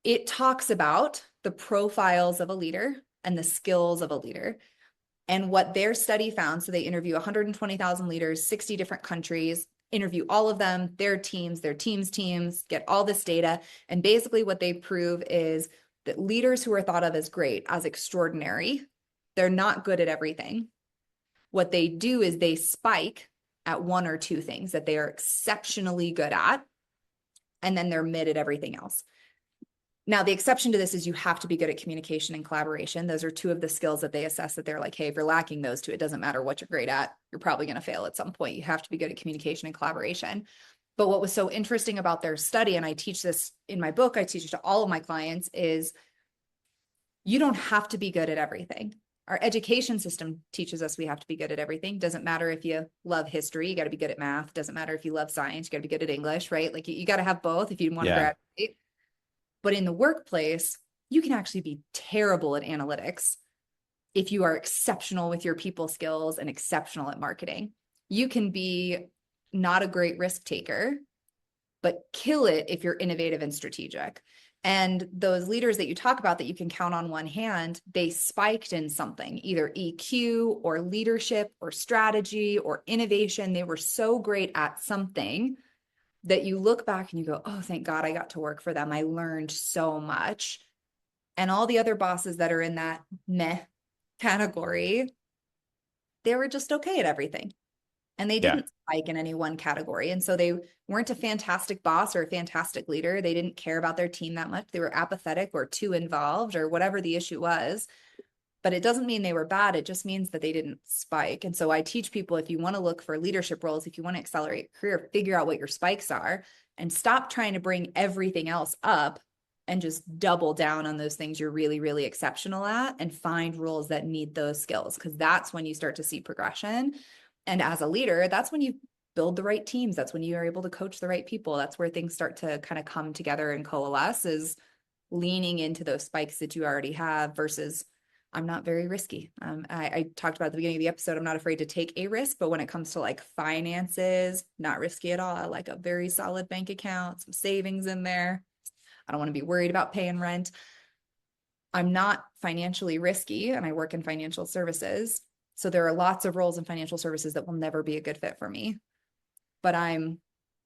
It talks about the profiles of a leader and the skills of a leader and what their study found. So they interview 120,000 leaders, 60 different countries, interview all of them, their teams, teams, get all this data. And basically what they prove is that leaders who are thought of as great, as extraordinary, they're not good at everything. What they do is they spike at one or two things that they are exceptionally good at, and then they're mid at everything else. Now, the exception to this is you have to be good at communication and collaboration. Those are two of the skills that they assess that they're like, hey, if you're lacking those two, it doesn't matter what you're great at. You're probably going to fail at some point. You have to be good at communication and collaboration. But what was so interesting about their study, and I teach this in my book, I teach it to all of my clients, is you don't have to be good at everything. Our education system teaches us we have to be good at everything. Doesn't matter if you love history, you got to be good at math. Doesn't matter if you love science, you got to be good at English, right? Like you got to have both if you want to Yeah. graduate. But in the workplace, you can actually be terrible at analytics if you are exceptional with your people skills and exceptional at marketing. You can be not a great risk taker, but kill it if you're innovative and strategic. And those leaders that you talk about that you can count on one hand, they spiked in something, either EQ or leadership or strategy or innovation. They were so great at something that you look back and you go, oh, thank God I got to work for them. I learned so much. And all the other bosses that are in that meh category, they were just okay at everything. And they Yeah. didn't spike in any one category. And so they weren't a fantastic boss or a fantastic leader. They didn't care about their team that much. They were apathetic or too involved or whatever the issue was. But it doesn't mean they were bad. It just means that they didn't spike. And so I teach people, if you want to look for leadership roles, if you want to accelerate your career, figure out what your spikes are and stop trying to bring everything else up and just double down on those things you're really, really exceptional at and find roles that need those skills. Because that's when you start to see progression. And as a leader, that's when you build the right teams. That's when you are able to coach the right people. That's where things start to kind of come together and coalesce, is leaning into those spikes that you already have versus I'm not very risky. I talked about at the beginning of the episode, I'm not afraid to take a risk, but when it comes to like finances, not risky at all. I like a very solid bank account, some savings in there. I don't want to be worried about paying rent. I'm not financially risky and I work in financial services. So there are lots of roles in financial services that will never be a good fit for me, but I'm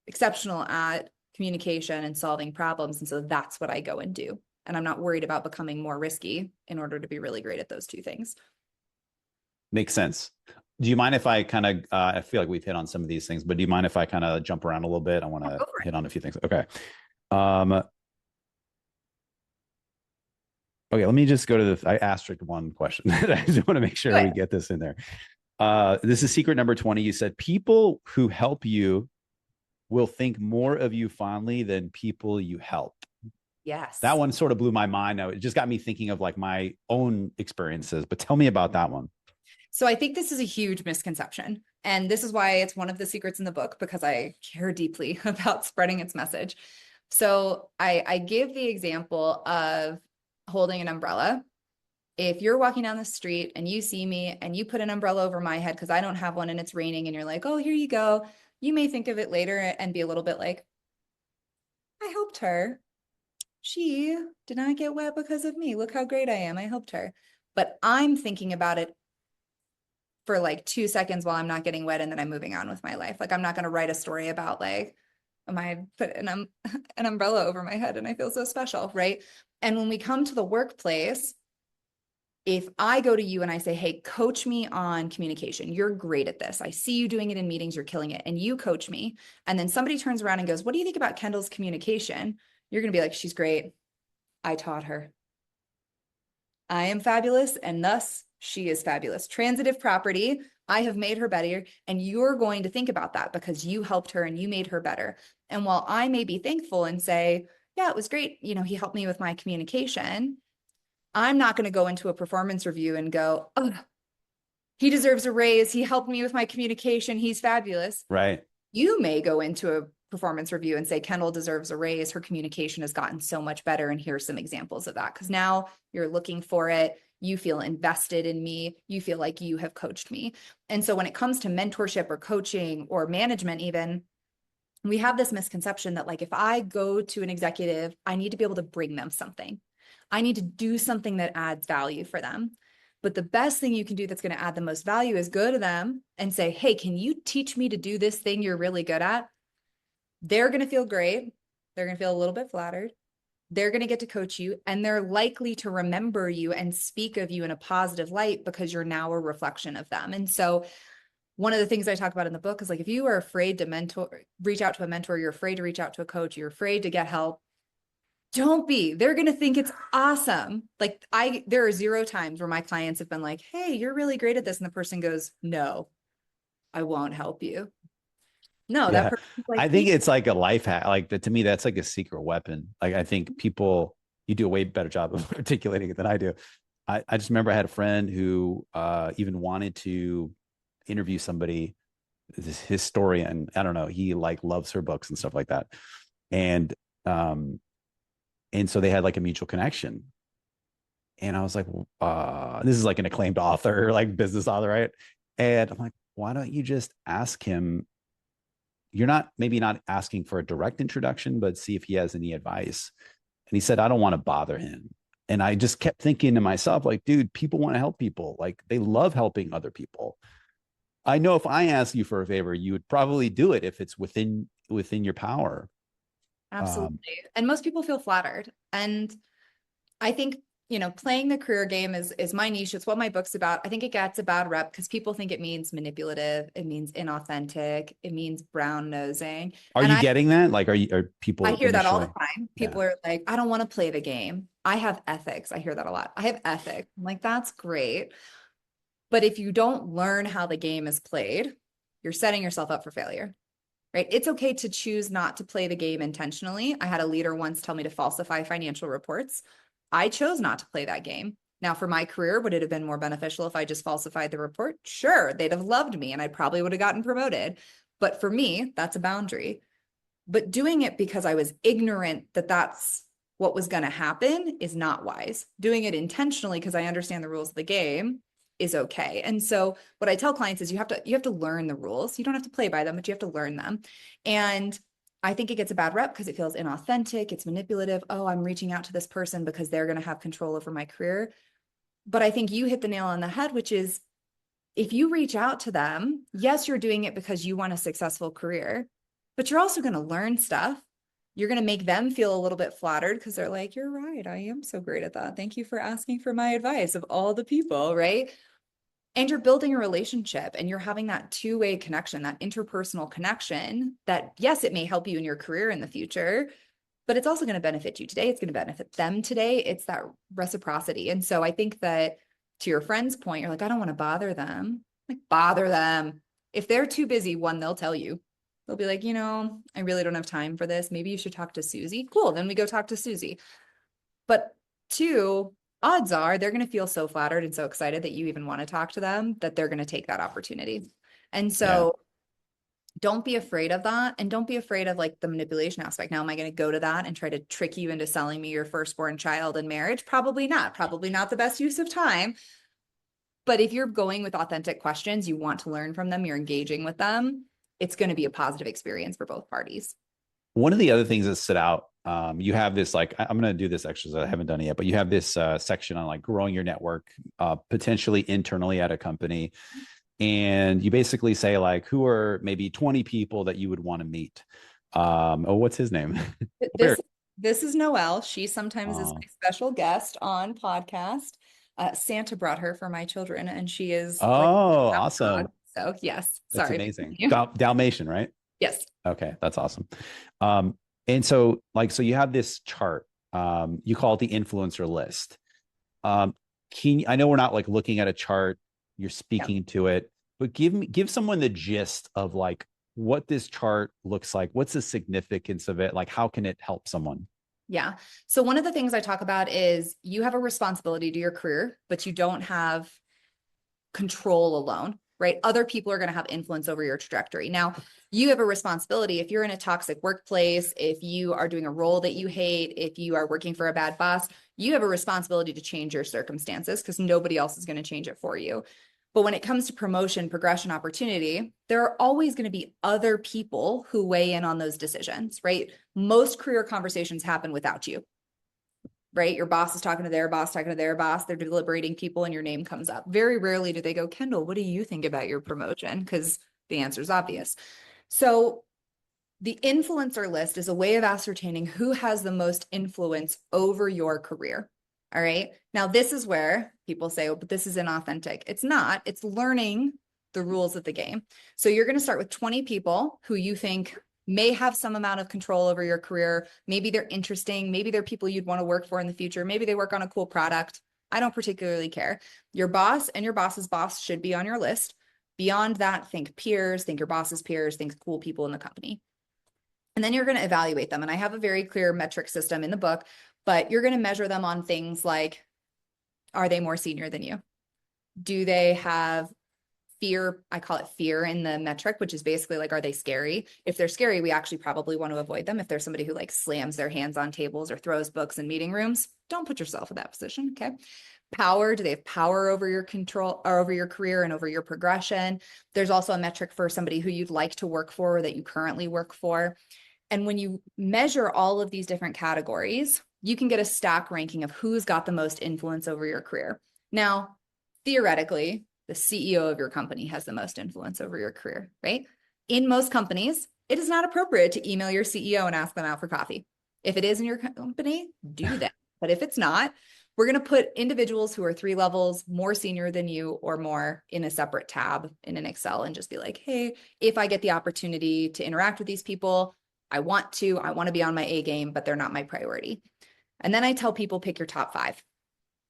exceptional at communication and solving problems. And so that's what I go and do. And I'm not worried about becoming more risky in order to be really great at those two things. Makes sense. Do you mind if I kind of, I feel like we've hit on some of these things, but do you mind if I kind of jump around a little bit? I want Oh, to go for it. hit on a few things. Okay. Um, okay, let me just go to the, I asterisked one question. I just want to make sure we Good. get this in there. This is secret number 20. You said people who help you will think more of you fondly than people you help. That Yes. one sort of blew my mind. Now it just got me thinking of like my own experiences, but tell me about that one. So I think this is a huge misconception. And this is why it's one of the secrets in the book, because I care deeply about spreading its message. So I give the example of holding an umbrella. If you're walking down the street and you see me and you put an umbrella over my head because I don't have one and it's raining and you're like, oh, here you go. You may think of it later and be a little bit like, I helped her. She did not get wet because of me. Look how great I am. I helped her. But I'm thinking about it for like 2 seconds while I'm not getting wet and then I'm moving on with my life. Like I'm not going to write a story about like, I put an umbrella over my head and I feel so special, right? And when we come to the workplace, if I go to you and I say, hey, coach me on communication, you're great at this. I see you doing it in meetings, you're killing it. And you coach me. And then somebody turns around and goes, what do you think about Kendall's communication? You're going to be like, she's great. I taught her. I am fabulous. And thus she is fabulous. Transitive property. I have made her better. And you're going to think about that because you helped her and you made her better. And while I may be thankful and say, yeah, it was great. You know, he helped me with my communication. I'm not going to go into a performance review and go, oh, he deserves a raise. He helped me with my communication. He's fabulous. Right. You may go into a performance review and say, Kendall deserves a raise. Her communication has gotten so much better. And here's some examples of that. Because now you're looking for it. You feel invested in me. You feel like you have coached me. And so when it comes to mentorship or coaching or management, even, we have this misconception that like, if I go to an executive, I need to be able to bring them something. I need to do something that adds value for them. But the best thing you can do that's going to add the most value is go to them and say, hey, can you teach me to do this thing you're really good at? They're going to feel great. They're going to feel a little bit flattered. They're going to get to coach you, and they're likely to remember you and speak of you in a positive light because you're now a reflection of them. And so one of the things I talk about in the book is like, if you are afraid to reach out to a mentor, you're afraid to reach out to a coach, you're afraid to get help, don't be. They're going to think it's awesome. Like there are 0 times where my clients have been like, hey, you're really great at this. And the person goes, no, I won't help you. No, that Yeah. person's like, I think it's like a life hack. Like to me, that's like a secret weapon. Like I think people, you do a way better job of articulating it than I do. I just remember I had a friend who even wanted to interview somebody, this historian. I don't know. He like loves her books and stuff like that. And so they had like a mutual connection. And I was like, this is like an acclaimed author, like business author, right? And I'm like, why don't you just ask him? You're not maybe not asking for a direct introduction, but see if he has any advice. And he said, I don't want to bother him. And I just kept thinking to myself, like, dude, people want to help people. Like they love helping other people. I know if I ask you for a favor, you would probably do it if it's within your power. absolutely. And most people feel flattered. And I think, playing the career game is my niche. It's what my book's about. I think it gets a bad rep because people think it means manipulative. It means inauthentic. It means brown nosing. Are And you I getting that? Like, are I people hear that all the initially? time. Yeah. People are like, I don't want to play the game. I have ethics. I hear that a lot. I have ethics. I'm like, that's great. But if you don't learn how the game is played, you're setting yourself up for failure, right? It's okay to choose not to play the game intentionally. I had a leader once tell me to falsify financial reports. I chose not to play that game. Now, for my career, would it have been more beneficial if I just falsified the report? Sure, they'd have loved me and I probably would have gotten promoted. But for me, that's a boundary. But doing it because I was ignorant that that's what was going to happen is not wise. Doing it intentionally because I understand the rules of the game is okay. And so what I tell clients is you have to learn the rules. You don't have to play by them, but you have to learn them. And I think it gets a bad rep because it feels inauthentic, it's manipulative. Oh, I'm reaching out to this person because they're going to have control over my career. But I think you hit the nail on the head, which is if you reach out to them, yes, you're doing it because you want a successful career, but you're also going to learn stuff. You're going to make them feel a little bit flattered because they're like, you're right. I am so great at that. Thank you for asking for my advice of all the people, right? And you're building a relationship and you're having that two-way connection, that interpersonal connection that, yes, it may help you in your career in the future, but it's also going to benefit you today. It's going to benefit them today. It's that reciprocity. And so I think that to your friend's point, you're like, I don't want to bother them. Like, bother them. If they're too busy, one, they'll tell you. They'll be like, I really don't have time for this. Maybe you should talk to Susie. Cool. Then we go talk to Susie. But two, odds are they're going to feel so flattered and so excited that you even want to talk to them that they're going to take that opportunity. And Yeah. so don't be afraid of that. And don't be afraid of like the manipulation aspect. Now, am I going to go to that and try to trick you into selling me your firstborn child in marriage? Probably not. Probably not the best use of time. But if you're going with authentic questions, you want to learn from them, you're engaging with them, it's going to be a positive experience for both parties. One of the other things that stood out, you have this like I'm going to do this exercise. I haven't done it yet, but you have this section on like growing your network, potentially internally at a company, and you basically say like who are maybe 20 people that you would want to meet. Oh, what's his name? Where? This is Noelle. She sometimes is Oh, my special guest on podcast. Santa brought her for my children, and she is like oh, a awesome. dog. So yes, That's sorry. amazing. Continue. Dalmatian, right? Yes. Okay, that's awesome. And so like so you have this chart. You call it the influencer list. Um, I know we're not like looking at a chart, you're Yeah. speaking to it, but give someone the gist of like what this chart looks like. What's the significance of it? Like, how can it help someone? Yeah. So one of the things I talk about is you have a responsibility to your career, but you don't have control alone, right? Other people are going to have influence over your trajectory. Now, you have a responsibility. If you're in a toxic workplace, if you are doing a role that you hate, if you are working for a bad boss, you have a responsibility to change your circumstances because nobody else is going to change it for you. But when it comes to promotion, progression, opportunity, there are always going to be other people who weigh in on those decisions, right? Most career conversations happen without you, right? Your boss is talking to their boss, talking to their boss. They're deliberating people and your name comes up. Very rarely do they go, Kendall, what do you think about your promotion? Because the answer is obvious. So the influencer list is a way of ascertaining who has the most influence over your career. All right. Now, this is where people say, oh, but this is inauthentic. It's not. It's learning the rules of the game. So you're going to start with 20 people who you think may have some amount of control over your career. Maybe they're interesting. Maybe they're people you'd want to work for in the future. Maybe they work on a cool product. I don't particularly care. Your boss and your boss's boss should be on your list. Beyond that, think peers, think your boss's peers, think cool people in the company. And then you're going to evaluate them. And I have a very clear metric system in the book, but you're going to measure them on things like, are they more senior than you? Do they have fear? I call it fear in the metric, which is basically like, are they scary? If they're scary, we actually probably want to avoid them. If there's somebody who like slams their hands on tables or throws books in meeting rooms, don't put yourself in that position. Okay. Power, do they have power over your control or over your career and over your progression? There's also a metric for somebody who you'd like to work for or that you currently work for. And when you measure all of these different categories, you can get a stack ranking of who's got the most influence over your career. Now, theoretically, the CEO of your company has the most influence over your career, right? In most companies, it is not appropriate to email your CEO and ask them out for coffee. If it is in your company, do that. But if it's not, we're going to put individuals who are 3 levels more senior than you or more in a separate tab in an Excel and just be like, hey, if I get the opportunity to interact with these people, I want to be on my A game, but they're not my priority. And then I tell people, pick your top 5.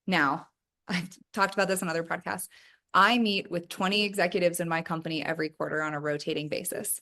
Now, I've talked about this on other podcasts. I meet with 20 executives in my company every quarter on a rotating basis.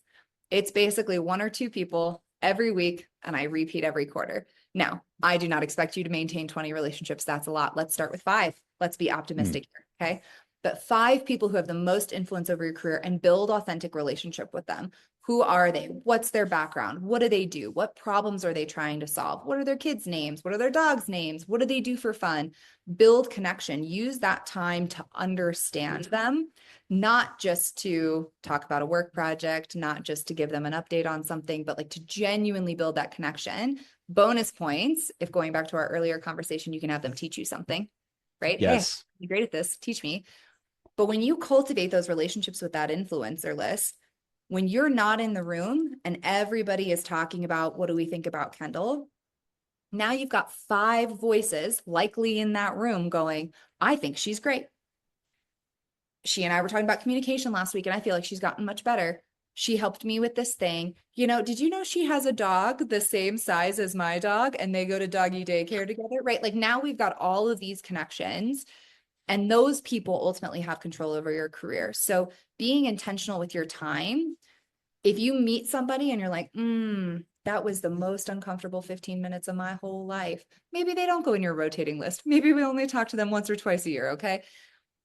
It's basically 1 or 2 people every week, and I repeat every quarter. Now, I do not expect you to maintain 20 relationships. That's a lot. Let's start with 5. Let's be optimistic here, okay? But 5 people who have the most influence over your career and build authentic relationship with them. Who are they? What's their background? What do they do? What problems are they trying to solve? What are their kids' names? What are their dogs' names? What do they do for fun? Build connection. Use that time to understand them, not just to talk about a work project, not just to give them an update on something, but like to genuinely build that connection. Bonus points, if going back to our earlier conversation, you can have them teach you something, right? Yes. Hey, you're great at this, teach me. But when you cultivate those relationships with that influencer list, when you're not in the room and everybody is talking about what do we think about Kendall, now you've got 5 voices likely in that room going, I think she's great. She and I were talking about communication last week, and I feel like she's gotten much better. She helped me with this thing. You know, did you know she has a dog the same size as my dog and they go to doggy daycare together, right? Like now we've got all of these connections. And those people ultimately have control over your career. So being intentional with your time, if you meet somebody and you're like, that was the most uncomfortable 15 minutes of my whole life, maybe they don't go in your rotating list. Maybe we only talk to them once or twice a year, okay?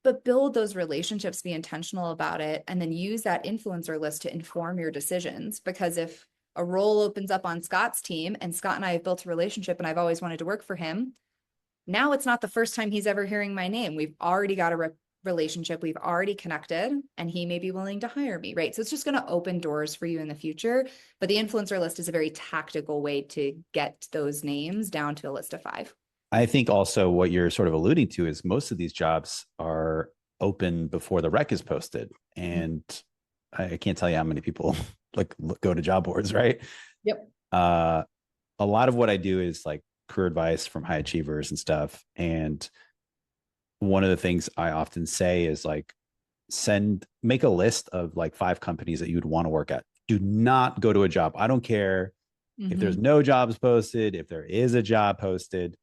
But build those relationships, be intentional about it, and then use that influencer list to inform your decisions. Because if a role opens up on Scott's team and Scott and I have built a relationship and I've always wanted to work for him, now it's not the first time he's ever hearing my name. We've already got a relationship. We've already connected and he may be willing to hire me, right? So it's just going to open doors for you in the future. But the influencer list is a very tactical way to get those names down to a list of 5. I think also what you're sort of alluding to is most of these jobs are open before the rec is posted. And I can't tell you how many people like go to job boards, right? Yep. A lot of what I do is like career advice from high achievers and stuff. And one of the things I often say is like, make a list of like 5 companies that you'd want to work at. Do not go to a job. I don't care if there's no jobs posted, if there is a job posted,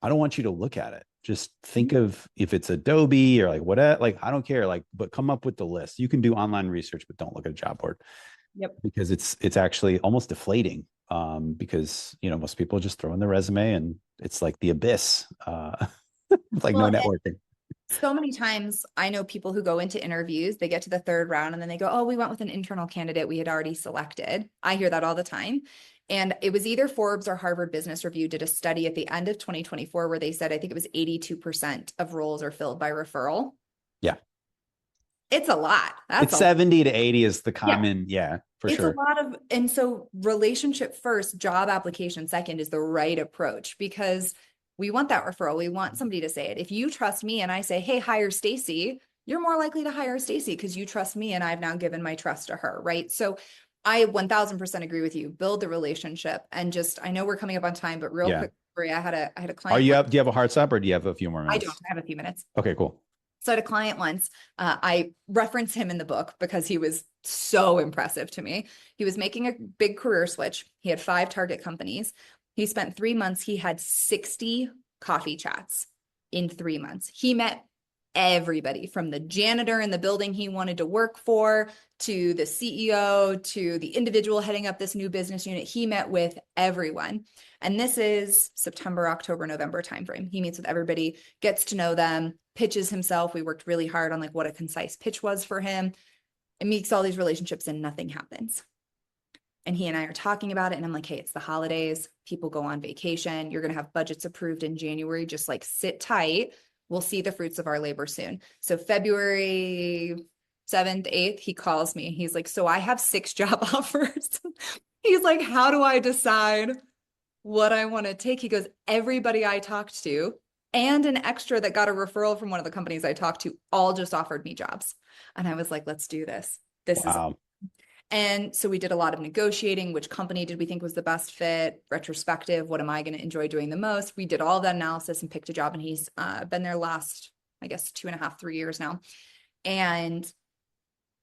I don't want you to look at it. Just think of if it's Adobe or like whatever, like, I don't care, like, but come up with the list. You can do online research, but don't look at a job board. Yep. Because it's actually almost deflating. Because, you know, most people just throw in their resume and it's like the abyss. It's like no networking. So many times I know people who go into interviews, they get to the third round and then they go, oh, we went with an internal candidate we had already selected. I hear that all the time. And it was either Forbes or Harvard Business Review did a study at the end of 2024 where they said, I think it was 82% of roles are filled by referral. Yeah. It's a lot. That's It's a 70 to 80 is the yeah. common. Yeah, for It's a sure. lot of, and so relationship first, job application second is the right approach because we want that referral. We want somebody to say it. If you trust me and I say, hey, hire Stacy, you're more likely to hire Stacy because you trust me and I've now given my trust to her, right? So I 1000% agree with you. Build the relationship and just, I know we're coming up on time, but real Yeah. quick, Maria, I had a Are client. you up? Do you have a hard stop or do you have a few more I don't minutes? have a few minutes. Okay, cool. So I had a client once. I reference him in the book because he was so impressive to me. He was making a big career switch. He had 5 target companies. He spent 3 months. He had 60 coffee chats in 3 months. He met everybody from the janitor in the building he wanted to work for to the CEO to the individual heading up this new business unit. He met with everyone. And this is September, October, November timeframe. He meets with everybody, gets to know them, pitches himself. We worked really hard on like what a concise pitch was for him. It makes all these relationships and nothing happens. And he and I are talking about it. And I'm like, hey, it's the holidays. People go on vacation. You're going to have budgets approved in January. Just like sit tight. We'll see the fruits of our labor soon. So February 7th, 8th, he calls me. He's like, so I have 6 job offers. He's like, how do I decide what I want to take? He goes, everybody I talked to and an extra that got a referral from one of the companies I talked to all just offered me jobs. And I was like, let's do this. This is, Wow. and so we did a lot of negotiating. Which company did we think was the best fit? Retrospective. What am I going to enjoy doing the most? We did all that analysis and picked a job. And he's been there last, I guess, 2.5, 3 years now. And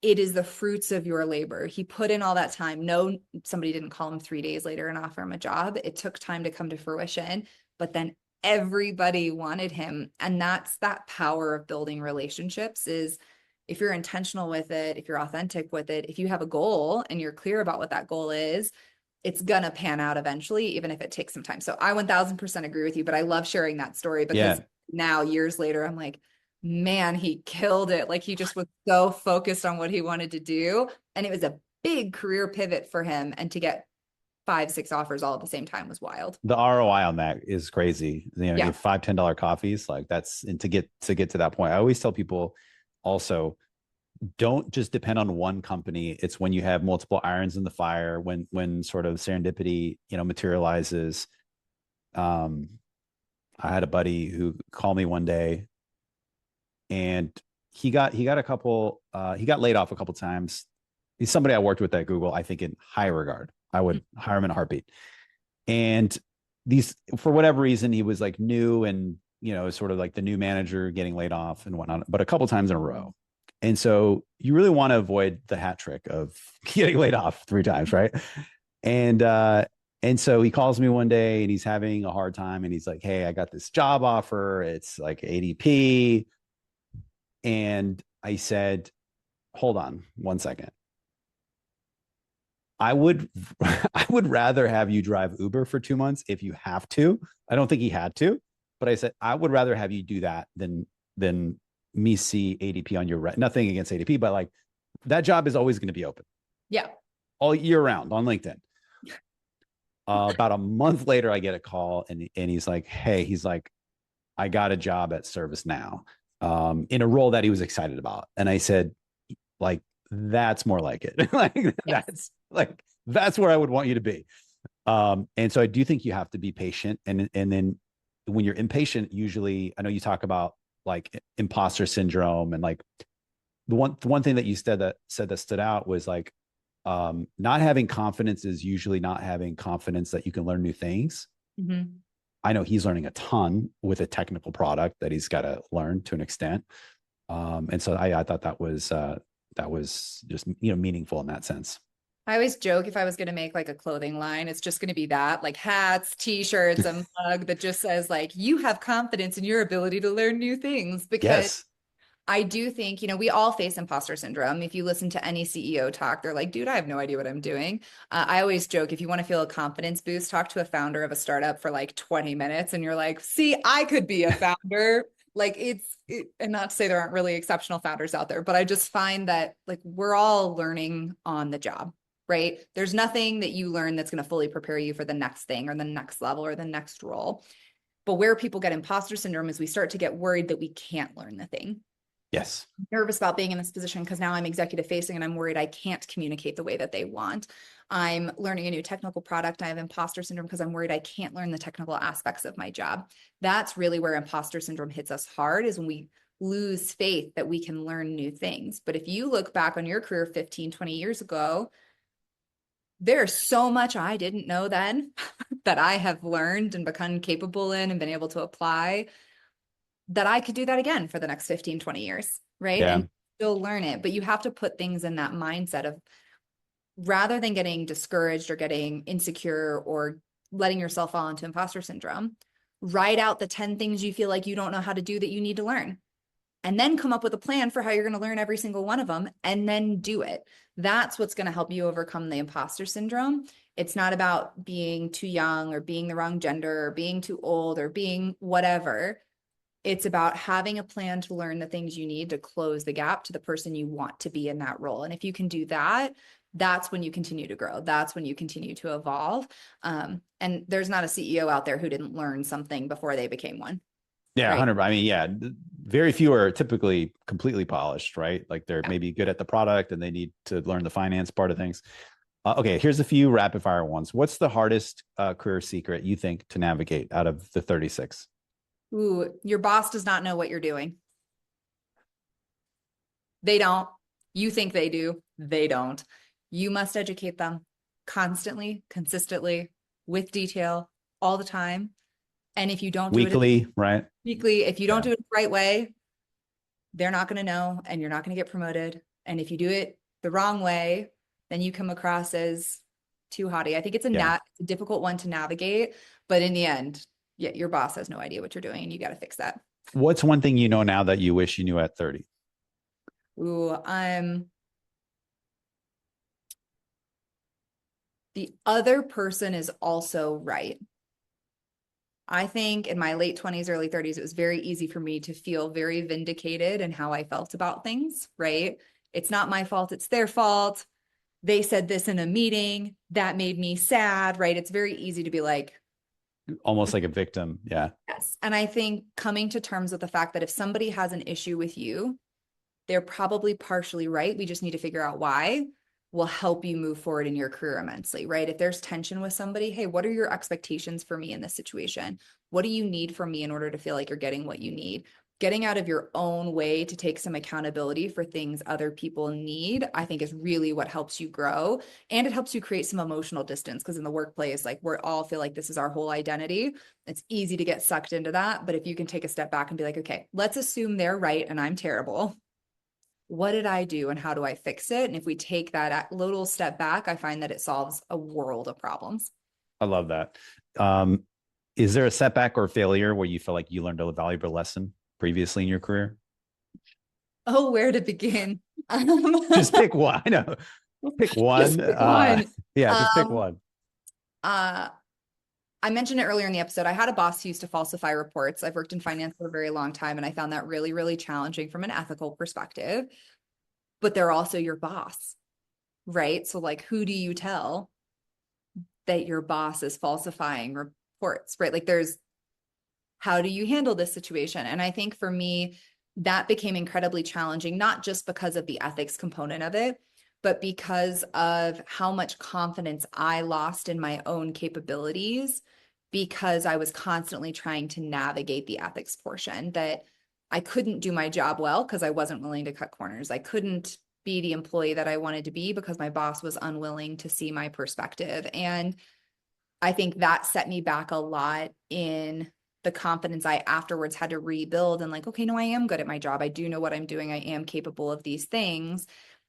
it is the fruits of your labor. He put in all that time. No, somebody didn't call him 3 days later and offer him a job. It took time to come to fruition, but then everybody wanted him. And that's that power of building relationships is if you're intentional with it, if you're authentic with it, if you have a goal and you're clear about what that goal is, it's gonna pan out eventually, even if it takes some time. So I 1000% agree with you, but I love sharing that story because Yeah. now years later, I'm like, man, he killed it. Like he just was so focused on what he wanted to do. And it was a big career pivot for him. And to get 5, 6 offers all at the same time was wild. The ROI on that is crazy. You know, you Yeah. have $5, $10 coffees, like that's, and to get to that point. I always tell people also, don't just depend on one company. It's when you have multiple irons in the fire, when sort of serendipity, materializes. I had a buddy who called me one day and he got a couple, he got laid off a couple times. He's somebody I worked with at Google, I think in high regard. I would hire him in a heartbeat. And these, for whatever reason, he was like new and, sort of like the new manager getting laid off and whatnot, but a couple times in a row. And so you really want to avoid the hat trick of getting laid off 3 times, right? And so he calls me one day and he's having a hard time and he's like, hey, I got this job offer. It's like ADP. And I said, hold on 1 second. I would I would rather have you drive Uber for 2 months if you have to. I don't think he had to, but I said I would rather have you do that than me see ADP on your nothing against ADP, but like that job is always going to be open. Yeah. All year round on LinkedIn. About a month later, I get a call and he's like, hey, he's like, I got a job at ServiceNow in a role that he was excited about. And I said, like, that's more like it. Like Yes. that's where I would want you to be. And so I do think you have to be patient. And then when you're impatient, usually I know you talk about like imposter syndrome and like the one thing that you said that stood out was like not having confidence is usually not having confidence that you can learn new things. Mm-hmm. I know he's learning a ton with a technical product that he's got to learn to an extent. And so I thought that was just, meaningful in that sense. I always joke if I was going to make like a clothing line, it's just going to be that like hats, t-shirts, a mug that just says like, you have confidence in your ability to learn new things. Because Yes. I do think, we all face imposter syndrome. If you listen to any CEO talk, they're like, dude, I have no idea what I'm doing. I always joke, if you want to feel a confidence boost, talk to a founder of a startup for like 20 minutes and you're like, see, I could be a founder. Like and not to say there aren't really exceptional founders out there, but I just find that like we're all learning on the job, right? There's nothing that you learn that's going to fully prepare you for the next thing or the next level or the next role. But where people get imposter syndrome is we start to get worried that we can't learn the thing. Yes. Nervous about being in this position because now I'm executive facing and I'm worried I can't communicate the way that they want. I'm learning a new technical product. I have imposter syndrome because I'm worried I can't learn the technical aspects of my job. That's really where imposter syndrome hits us hard, is when we lose faith that we can learn new things. But if you look back on your career 15, 20 years ago, there's so much I didn't know then that I have learned and become capable in and been able to apply, that I could do that again for the next 15, 20 years, right? Yeah. And still learn it. But you have to put things in that mindset of, rather than getting discouraged or getting insecure or letting yourself fall into imposter syndrome, write out the 10 things you feel like you don't know how to do that you need to learn. And then come up with a plan for how you're going to learn every single one of them and then do it. That's what's going to help you overcome the imposter syndrome. It's not about being too young or being the wrong gender or being too old or being whatever. It's about having a plan to learn the things you need to close the gap to the person you want to be in that role. And if you can do that, that's when you continue to grow. That's when you continue to evolve. And there's not a CEO out there who didn't learn something before they became one. Yeah, Right. 100. I mean, yeah, very few are typically completely polished, right? Like they're Yeah. maybe good at the product and they need to learn the finance part of things. Okay, here's a few rapid fire ones. What's the hardest career secret you think to navigate out of the 36? Ooh, your boss does not know what you're doing. They don't. You think they do. They don't. You must educate them constantly, consistently, with detail, all the time. And if you don't do it Weekly, right? weekly, if you don't Yeah. do it the right way, they're not going to know and you're not going to get promoted. And if you do it the wrong way, then you come across as too haughty. I think it's Yeah. it's a difficult one to navigate, but in the end, yeah, your boss has no idea what you're doing and you got to fix that. What's one thing you know now that you wish you knew at 30? Ooh, the other person is also right. I think in my late 20s, early 30s, it was very easy for me to feel very vindicated in how I felt about things, right? It's not my fault, it's their fault. They said this in a meeting, that made me sad, right? It's very easy to be like, Almost like a victim. Yeah. yes. And I think coming to terms with the fact that if somebody has an issue with you, they're probably partially right. We just need to figure out why, will help you move forward in your career immensely, right? If there's tension with somebody, hey, what are your expectations for me in this situation? What do you need from me in order to feel like you're getting what you need? Getting out of your own way to take some accountability for things other people need, I think is really what helps you grow. And it helps you create some emotional distance, because in the workplace, like we're all feel like this is our whole identity. It's easy to get sucked into that. But if you can take a step back and be like, okay, let's assume they're right and I'm terrible. What did I do and how do I fix it? And if we take that little step back, I find that it solves a world of problems. I love that. Um, is there a setback or failure where you feel like you learned a valuable lesson previously in your career? Oh, where to begin? Just pick one. I know. Pick one. Just pick one. Yeah, just pick Um, one. uh, I mentioned it earlier in the episode. I had a boss who used to falsify reports. I've worked in finance for a very long time, and I found that really, really challenging from an ethical perspective. But they're also your boss, right? So, like, who do you tell that your boss is falsifying reports, right? Like, how do you handle this situation? And I think for me, that became incredibly challenging, not just because of the ethics component of it, but because of how much confidence I lost in my own capabilities, because I was constantly trying to navigate the ethics portion, that I couldn't do my job well because I wasn't willing to cut corners. I couldn't be the employee that I wanted to be because my boss was unwilling to see my perspective. And I think that set me back a lot in the confidence I afterwards had to rebuild, and like, okay, no, I am good at my job. I do know what I'm doing. I am capable of these things.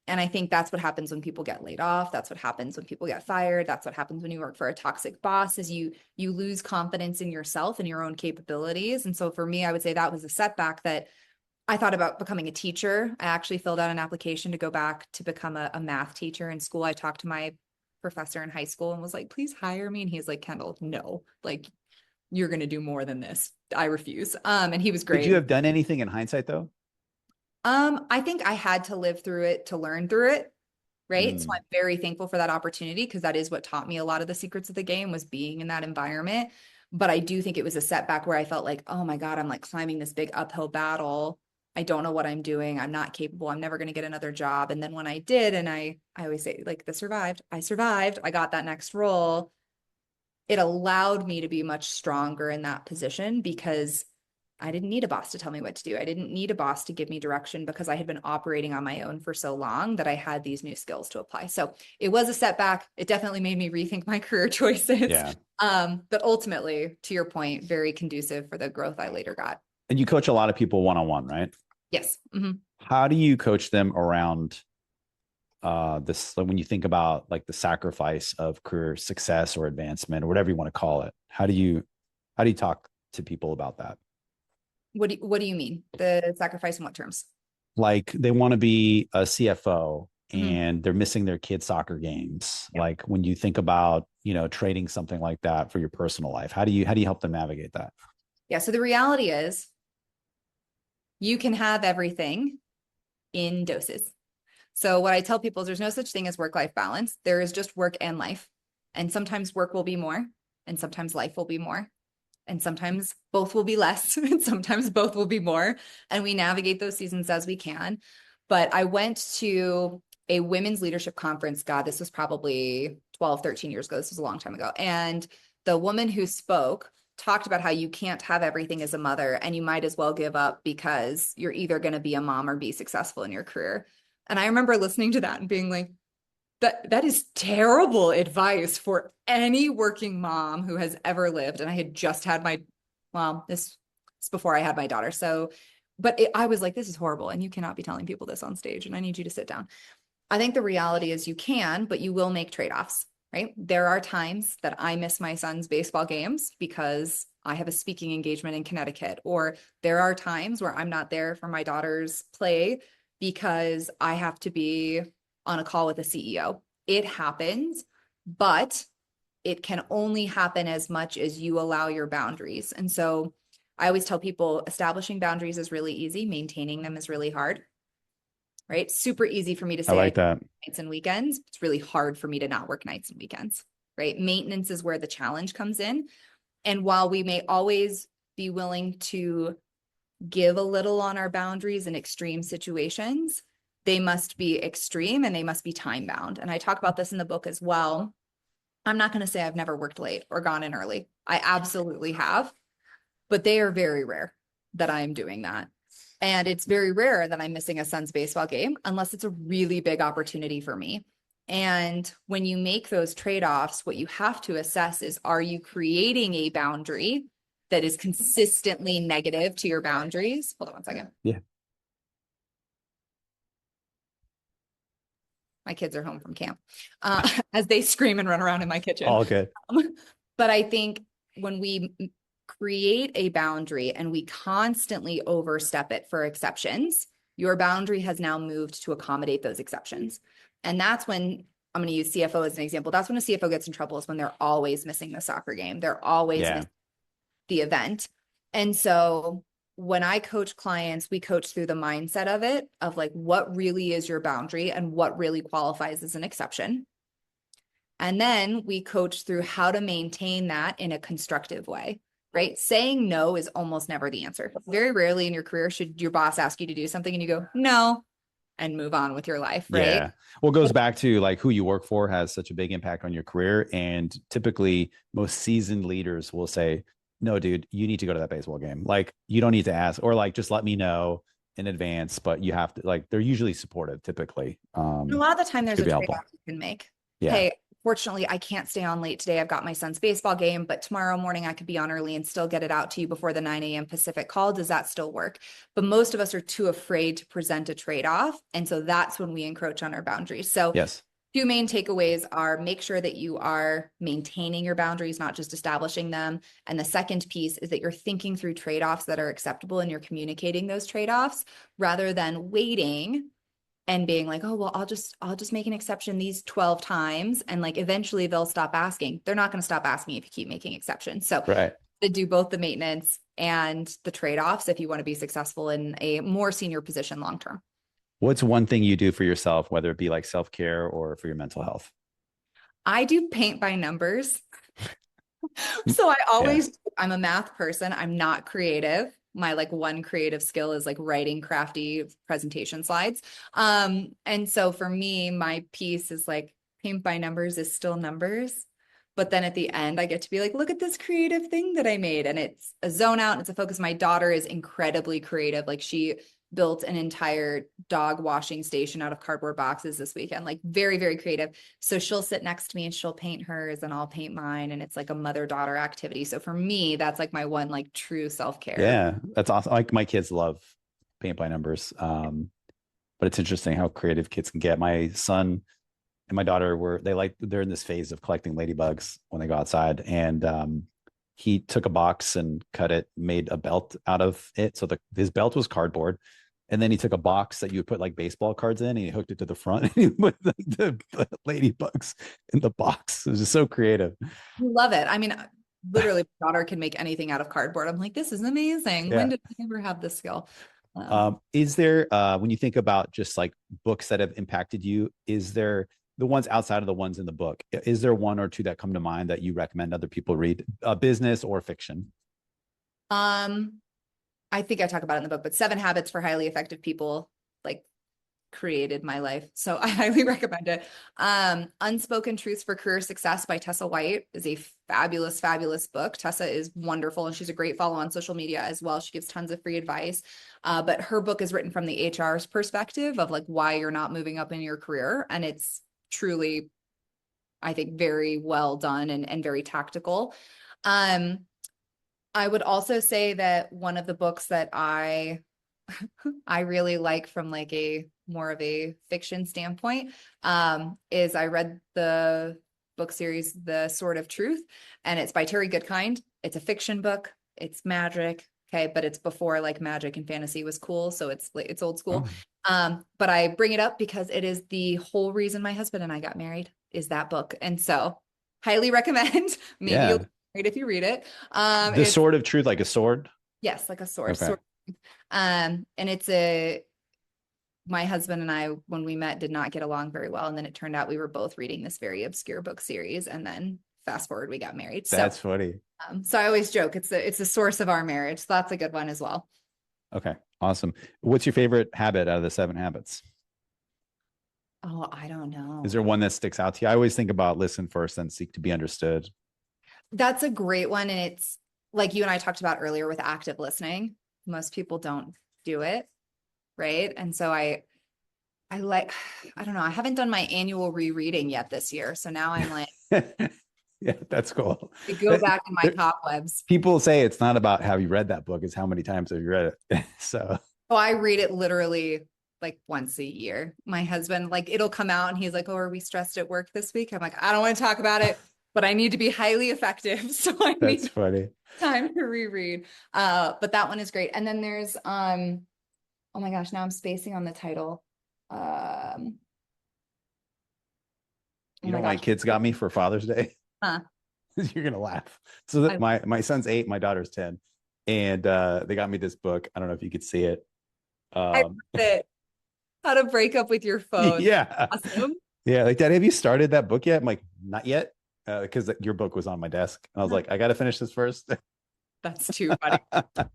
And I think that's what happens when people get laid off. That's what happens when people get fired. That's what happens when you work for a toxic boss, is you lose confidence in yourself and your own capabilities. And so for me, I would say that was a setback, that I thought about becoming a teacher. I actually filled out an application to go back to become a math teacher in school. I talked to my professor in high school and was like, please hire me. And he's like, Kendall, no, like, you're going to do more than this. I refuse. And he was Could great. you have done anything in hindsight though? I think I had to live through it to learn through it. Right. So Mm, I'm very thankful for that opportunity because that is what taught me a lot of the secrets of the game was being in that environment. But I do think it was a setback where I felt like, oh my God, I'm like climbing this big uphill battle. I don't know what I'm doing. I'm not capable. I'm never going to get another job. And then when I did, and I always say like I survived. I got that next role. It allowed me to be much stronger in that position because I didn't need a boss to tell me what to do. I didn't need a boss to give me direction because I had been operating on my own for so long that I had these new skills to apply. So it was a setback. It definitely made me rethink my career choices. yeah. But ultimately, to your point, very conducive for the growth I later got. And you coach a lot of people one-on-one, right? Yes. Mm-hmm. How do you coach them around this, like when you think about like the sacrifice of career success or advancement or whatever you want to call it? How do you talk to people about that? What do you mean? The sacrifice in what terms? Like they want to be a CFO Mm-hmm. and they're missing their kids' soccer games. Yeah. Like when you think about, trading something like that for your personal life, how do you help them navigate that? Yeah. So the reality is you can have everything in doses. So what I tell people is there's no such thing as work-life balance. There is just work and life. And sometimes work will be more, and sometimes life will be more, and sometimes both will be less, and sometimes both will be more. And we navigate those seasons as we can. But I went to a women's leadership conference. God, this was probably 12, 13 years ago. This was a long time ago. And the woman who spoke talked about how you can't have everything as a mother and you might as well give up because you're either going to be a mom or be successful in your career. And I remember listening to that and being like, that is terrible advice for any working mom who has ever lived. And I had just had this is before I had my daughter. So, but I was like, this is horrible. And you cannot be telling people this on stage. And I need you to sit down. I think the reality is you can, but you will make trade-offs, right? There are times that I miss my son's baseball games because I have a speaking engagement in Connecticut, or there are times where I'm not there for my daughter's play because I have to be on a call with a CEO. It happens, but it can only happen as much as you allow your boundaries. And so I always tell people establishing boundaries is really easy, maintaining them is really hard, right? Super easy for me to I say I like that. nights and weekends. It's really hard for me to not work nights and weekends, right? Maintenance is where the challenge comes in. And while we may always be willing to give a little on our boundaries in extreme situations, they must be extreme and they must be time bound. And I talk about this in the book as well. I'm not going to say I've never worked late or gone in early. I absolutely have, but they are very rare that I am doing that. And it's very rare that I'm missing a son's baseball game unless it's a really big opportunity for me. And when you make those trade-offs, what you have to assess is, are you creating a boundary that is consistently negative to your boundaries? Hold on one second. Yeah. My kids are home from camp as they scream and run around in my kitchen. All good. But I think when we create a boundary and we constantly overstep it for exceptions, your boundary has now moved to accommodate those exceptions. And that's when I'm going to use CFO as an example. That's when a CFO gets in trouble, is when they're always missing the soccer game. They're always Yeah. missing the event. And so when I coach clients, we coach through the mindset of it, of like, what really is your boundary and what really qualifies as an exception. And then we coach through how to maintain that in a constructive way, right? Saying no is almost never the answer. Very rarely in your career should your boss ask you to do something and you go, no, and move on with your life, right? Yeah. Well, it goes back to like who you work for has such a big impact on your career. And typically, most seasoned leaders will say, no, dude, you need to go to that baseball game. Like, you don't need to ask, or like, just let me know in advance, but you have to, like, they're usually supportive typically. A lot of the time there's Could a be trade-off helpful. you can make. Yeah. Hey, fortunately, I can't stay on late today. I've got my son's baseball game, but tomorrow morning I could be on early and still get it out to you before the 9 a.m. Pacific call. Does that still work? But most of us are too afraid to present a trade-off. And so that's when we encroach on our boundaries. So Yes. two main takeaways are make sure that you are maintaining your boundaries, not just establishing them. And the second piece is that you're thinking through trade-offs that are acceptable and you're communicating those trade-offs rather than waiting and being like, oh, well, I'll just make an exception these 12 times. And like, eventually they'll stop asking. They're not going to stop asking if you keep making exceptions. So Right. to do both the maintenance and the trade-offs if you want to be successful in a more senior position long term. What's one thing you do for yourself, whether it be like self-care or for your mental health? I do paint by numbers. Mm, So yeah. I'm a math person. I'm not creative. My like one creative skill is like writing crafty presentation slides. And so for me, my piece is like paint by numbers is still numbers. But then at the end, I get to be like, look at this creative thing that I made. And it's a zone out and it's a focus. My daughter is incredibly creative. Like she built an entire dog washing station out of cardboard boxes this weekend, like very, very creative. So she'll sit next to me and she'll paint hers and I'll paint mine. And it's like a mother-daughter activity. So for me, that's like my one like true self-care. Yeah, that's awesome. Like my kids love paint by numbers. But it's interesting how creative kids can get. My son and my daughter they're in this phase of collecting ladybugs when they go outside. And he took a box and cut it, made a belt out of it. So his belt was cardboard. And then he took a box that you would put like baseball cards in and he hooked it to the front and he put the ladybugs in the box. It was just so creative. Love it. I mean, literally, my daughter can make anything out of cardboard. I'm like, this is amazing. When Yeah. did I ever have this skill? Is there, when you think about just like books that have impacted you, is there the ones outside of the ones in the book? Is there one or two that come to mind that you recommend other people read, business or fiction? um, I think I talk about it in the book, but Seven Habits for Highly Effective People, like created my life. So I highly recommend it. Unspoken Truths for Career Success by Tessa White is a fabulous, fabulous book. Tessa is wonderful and she's a great follow on social media as well. She gives tons of free advice. But her book is written from the HR's perspective of like why you're not moving up in your career. And it's truly, I think, very well done and very tactical. Um, I would also say that one of the books that I really like from like a more of a fiction standpoint is I read the book series The Sword of Truth, and it's by Terry Goodkind. It's a fiction book. It's magic, okay, but it's before like magic and fantasy was cool, so it's old school. Oh, But I bring it up because it is the whole reason my husband and I got married is that book, and so highly recommend. Maybe you'll yeah. get married if you read it. The It's Sword of Truth, like a sword. yes, like a sword, Okay. sword. And my husband and I, when we met, did not get along very well. And then it turned out we were both reading this very obscure book series. And then fast forward, we got married. So, That's funny. so I always joke it's a source of our marriage. So that's a good one as well. Okay. Awesome. What's your favorite habit out of the seven habits? Oh, I don't Is know. there one that sticks out to you? I always think about listen first, then seek to be understood. That's a great one. And it's like you and I talked about earlier with active listening. Most people don't do it. Right. And so I like, I don't know. I haven't done my annual rereading yet this year. So now I'm like, Yeah, that's cool. I go back in my cobwebs. People say it's not about have you read that book, it's how many times have you read it. So So I read it literally like once a year. My husband, like it'll come out and he's like, oh, are we stressed at work this week? I'm like, I don't want to talk about it, but I need to be highly effective. So I that's need funny. time to reread. But that one is great. And then there's oh my gosh, now I'm spacing on the title. Oh You know my what my gosh. kids got me for Father's Day? Huh. You're gonna laugh. So that I, my son's 8, my daughter's 10. And they got me this book. I don't know if you could see it. I Um read it. How to Break Up with Your Phone. yeah. Awesome. Yeah, like Dad, have you started that book yet? I'm like, not yet. Because your book was on my desk. And I was like, I gotta finish this first. That's too funny.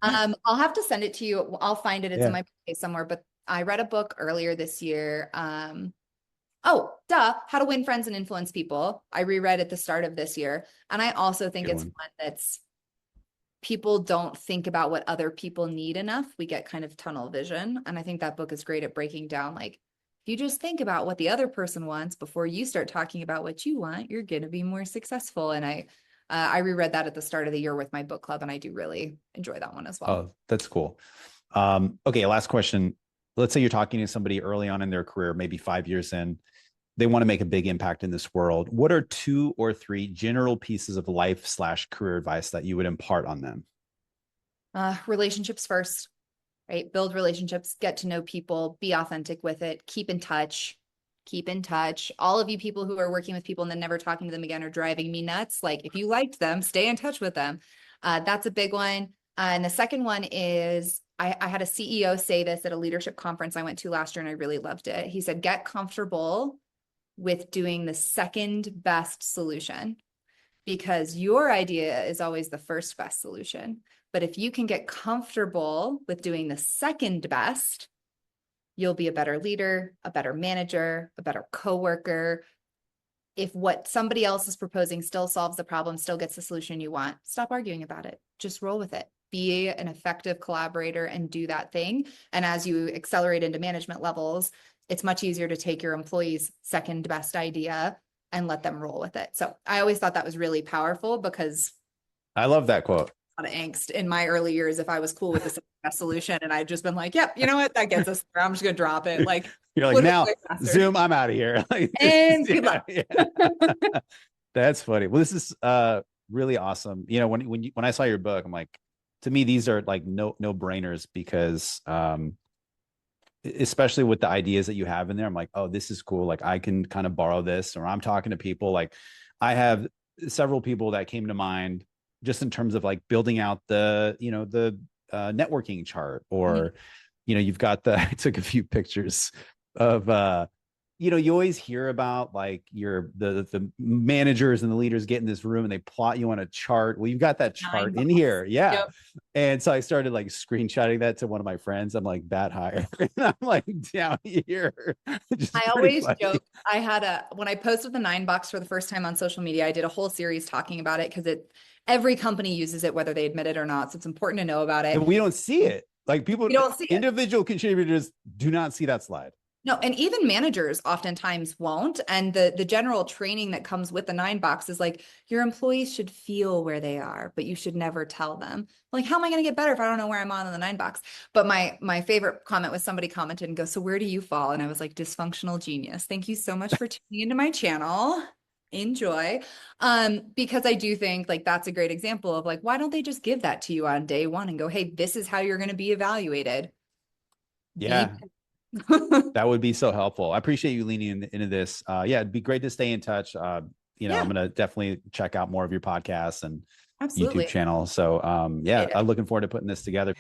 I'll have to send it to you. I'll find it. It's in Yeah, my place somewhere, but I read a book earlier this year. Oh, duh, How to Win Friends and Influence People. I reread at the start of this year. And I also think good it's one. one that's people don't think about what other people need enough. We get kind of tunnel vision. And I think that book is great at breaking down like, if you just think about what the other person wants before you start talking about what you want, you're going to be more successful. And I reread that at the start of the year with my book club, and I do really enjoy that one as well. Oh, that's cool. Okay, last question. Let's say you're talking to somebody early on in their career, maybe 5 years in, they want to make a big impact in this world. What are 2 or 3 general pieces of life/career advice that you would impart on them? Relationships first, right? Build relationships, get to know people, be authentic with it, keep in touch. Keep in touch. All of you people who are working with people and then never talking to them again are driving me nuts. Like if you liked them, stay in touch with them. That's a big one. And the second one is I had a CEO say this at a leadership conference I went to last year, and I really loved it. He said, get comfortable with doing the second best solution, because your idea is always the first best solution. But if you can get comfortable with doing the second best, you'll be a better leader, a better manager, a better coworker. If what somebody else is proposing still solves the problem, still gets the solution you want, stop arguing about it. Just roll with it. Be an effective collaborator and do that thing. And as you accelerate into management levels, it's much easier to take your employees' second best idea and let them roll with it. So I always thought that was really powerful, because I love that quote. A lot of angst in my early years if I was cool with the best solution, and I'd just been like, yep, you know what, that gets us there. I'm just gonna drop it. Like, you're like, now Zoom, I'm out of here. Like, and good luck. Yeah. That's funny. Well, this is really awesome. You know, when I saw your book, I'm like, to me, these are like no brainers, because especially with the ideas that you have in there, I'm like, oh, this is cool. Like, I can kind of borrow this, or I'm talking to people. Like, I have several people that came to mind just in terms of like building out the networking chart, or you've got I took a few pictures of you always hear about like the managers and the leaders get in this room and they plot you on a chart. Well, you've got that chart in here. Yeah. Yep. And so I started like screenshotting that to one of my friends. I'm like, bat higher. And I'm like down here. I always joke. When I posted the 9 box for the first time on social media, I did a whole series talking about it, because every company uses it, whether they admit it or not. So it's important to know about it. And we don't see it. Like, people, individual contributors do not see that slide. No, and even managers oftentimes won't. And the general training that comes with the 9 box is like, your employees should feel where they are, but you should never tell them. Like, how am I going to get better if I don't know where I'm on in the 9 box? But my favorite comment was, somebody commented and goes, so where do you fall? And I was like, dysfunctional genius. Thank you so much for tuning into my channel. Enjoy. Because I do think like that's a great example of like, why don't they just give that to you on day one and go, hey, this is how you're going to be evaluated. Yeah. That would be so helpful. I appreciate you leaning into this. Yeah, it'd be great to stay in touch. I'm going to definitely check out more of your podcasts and YouTube channel. So I'm looking forward to putting this together.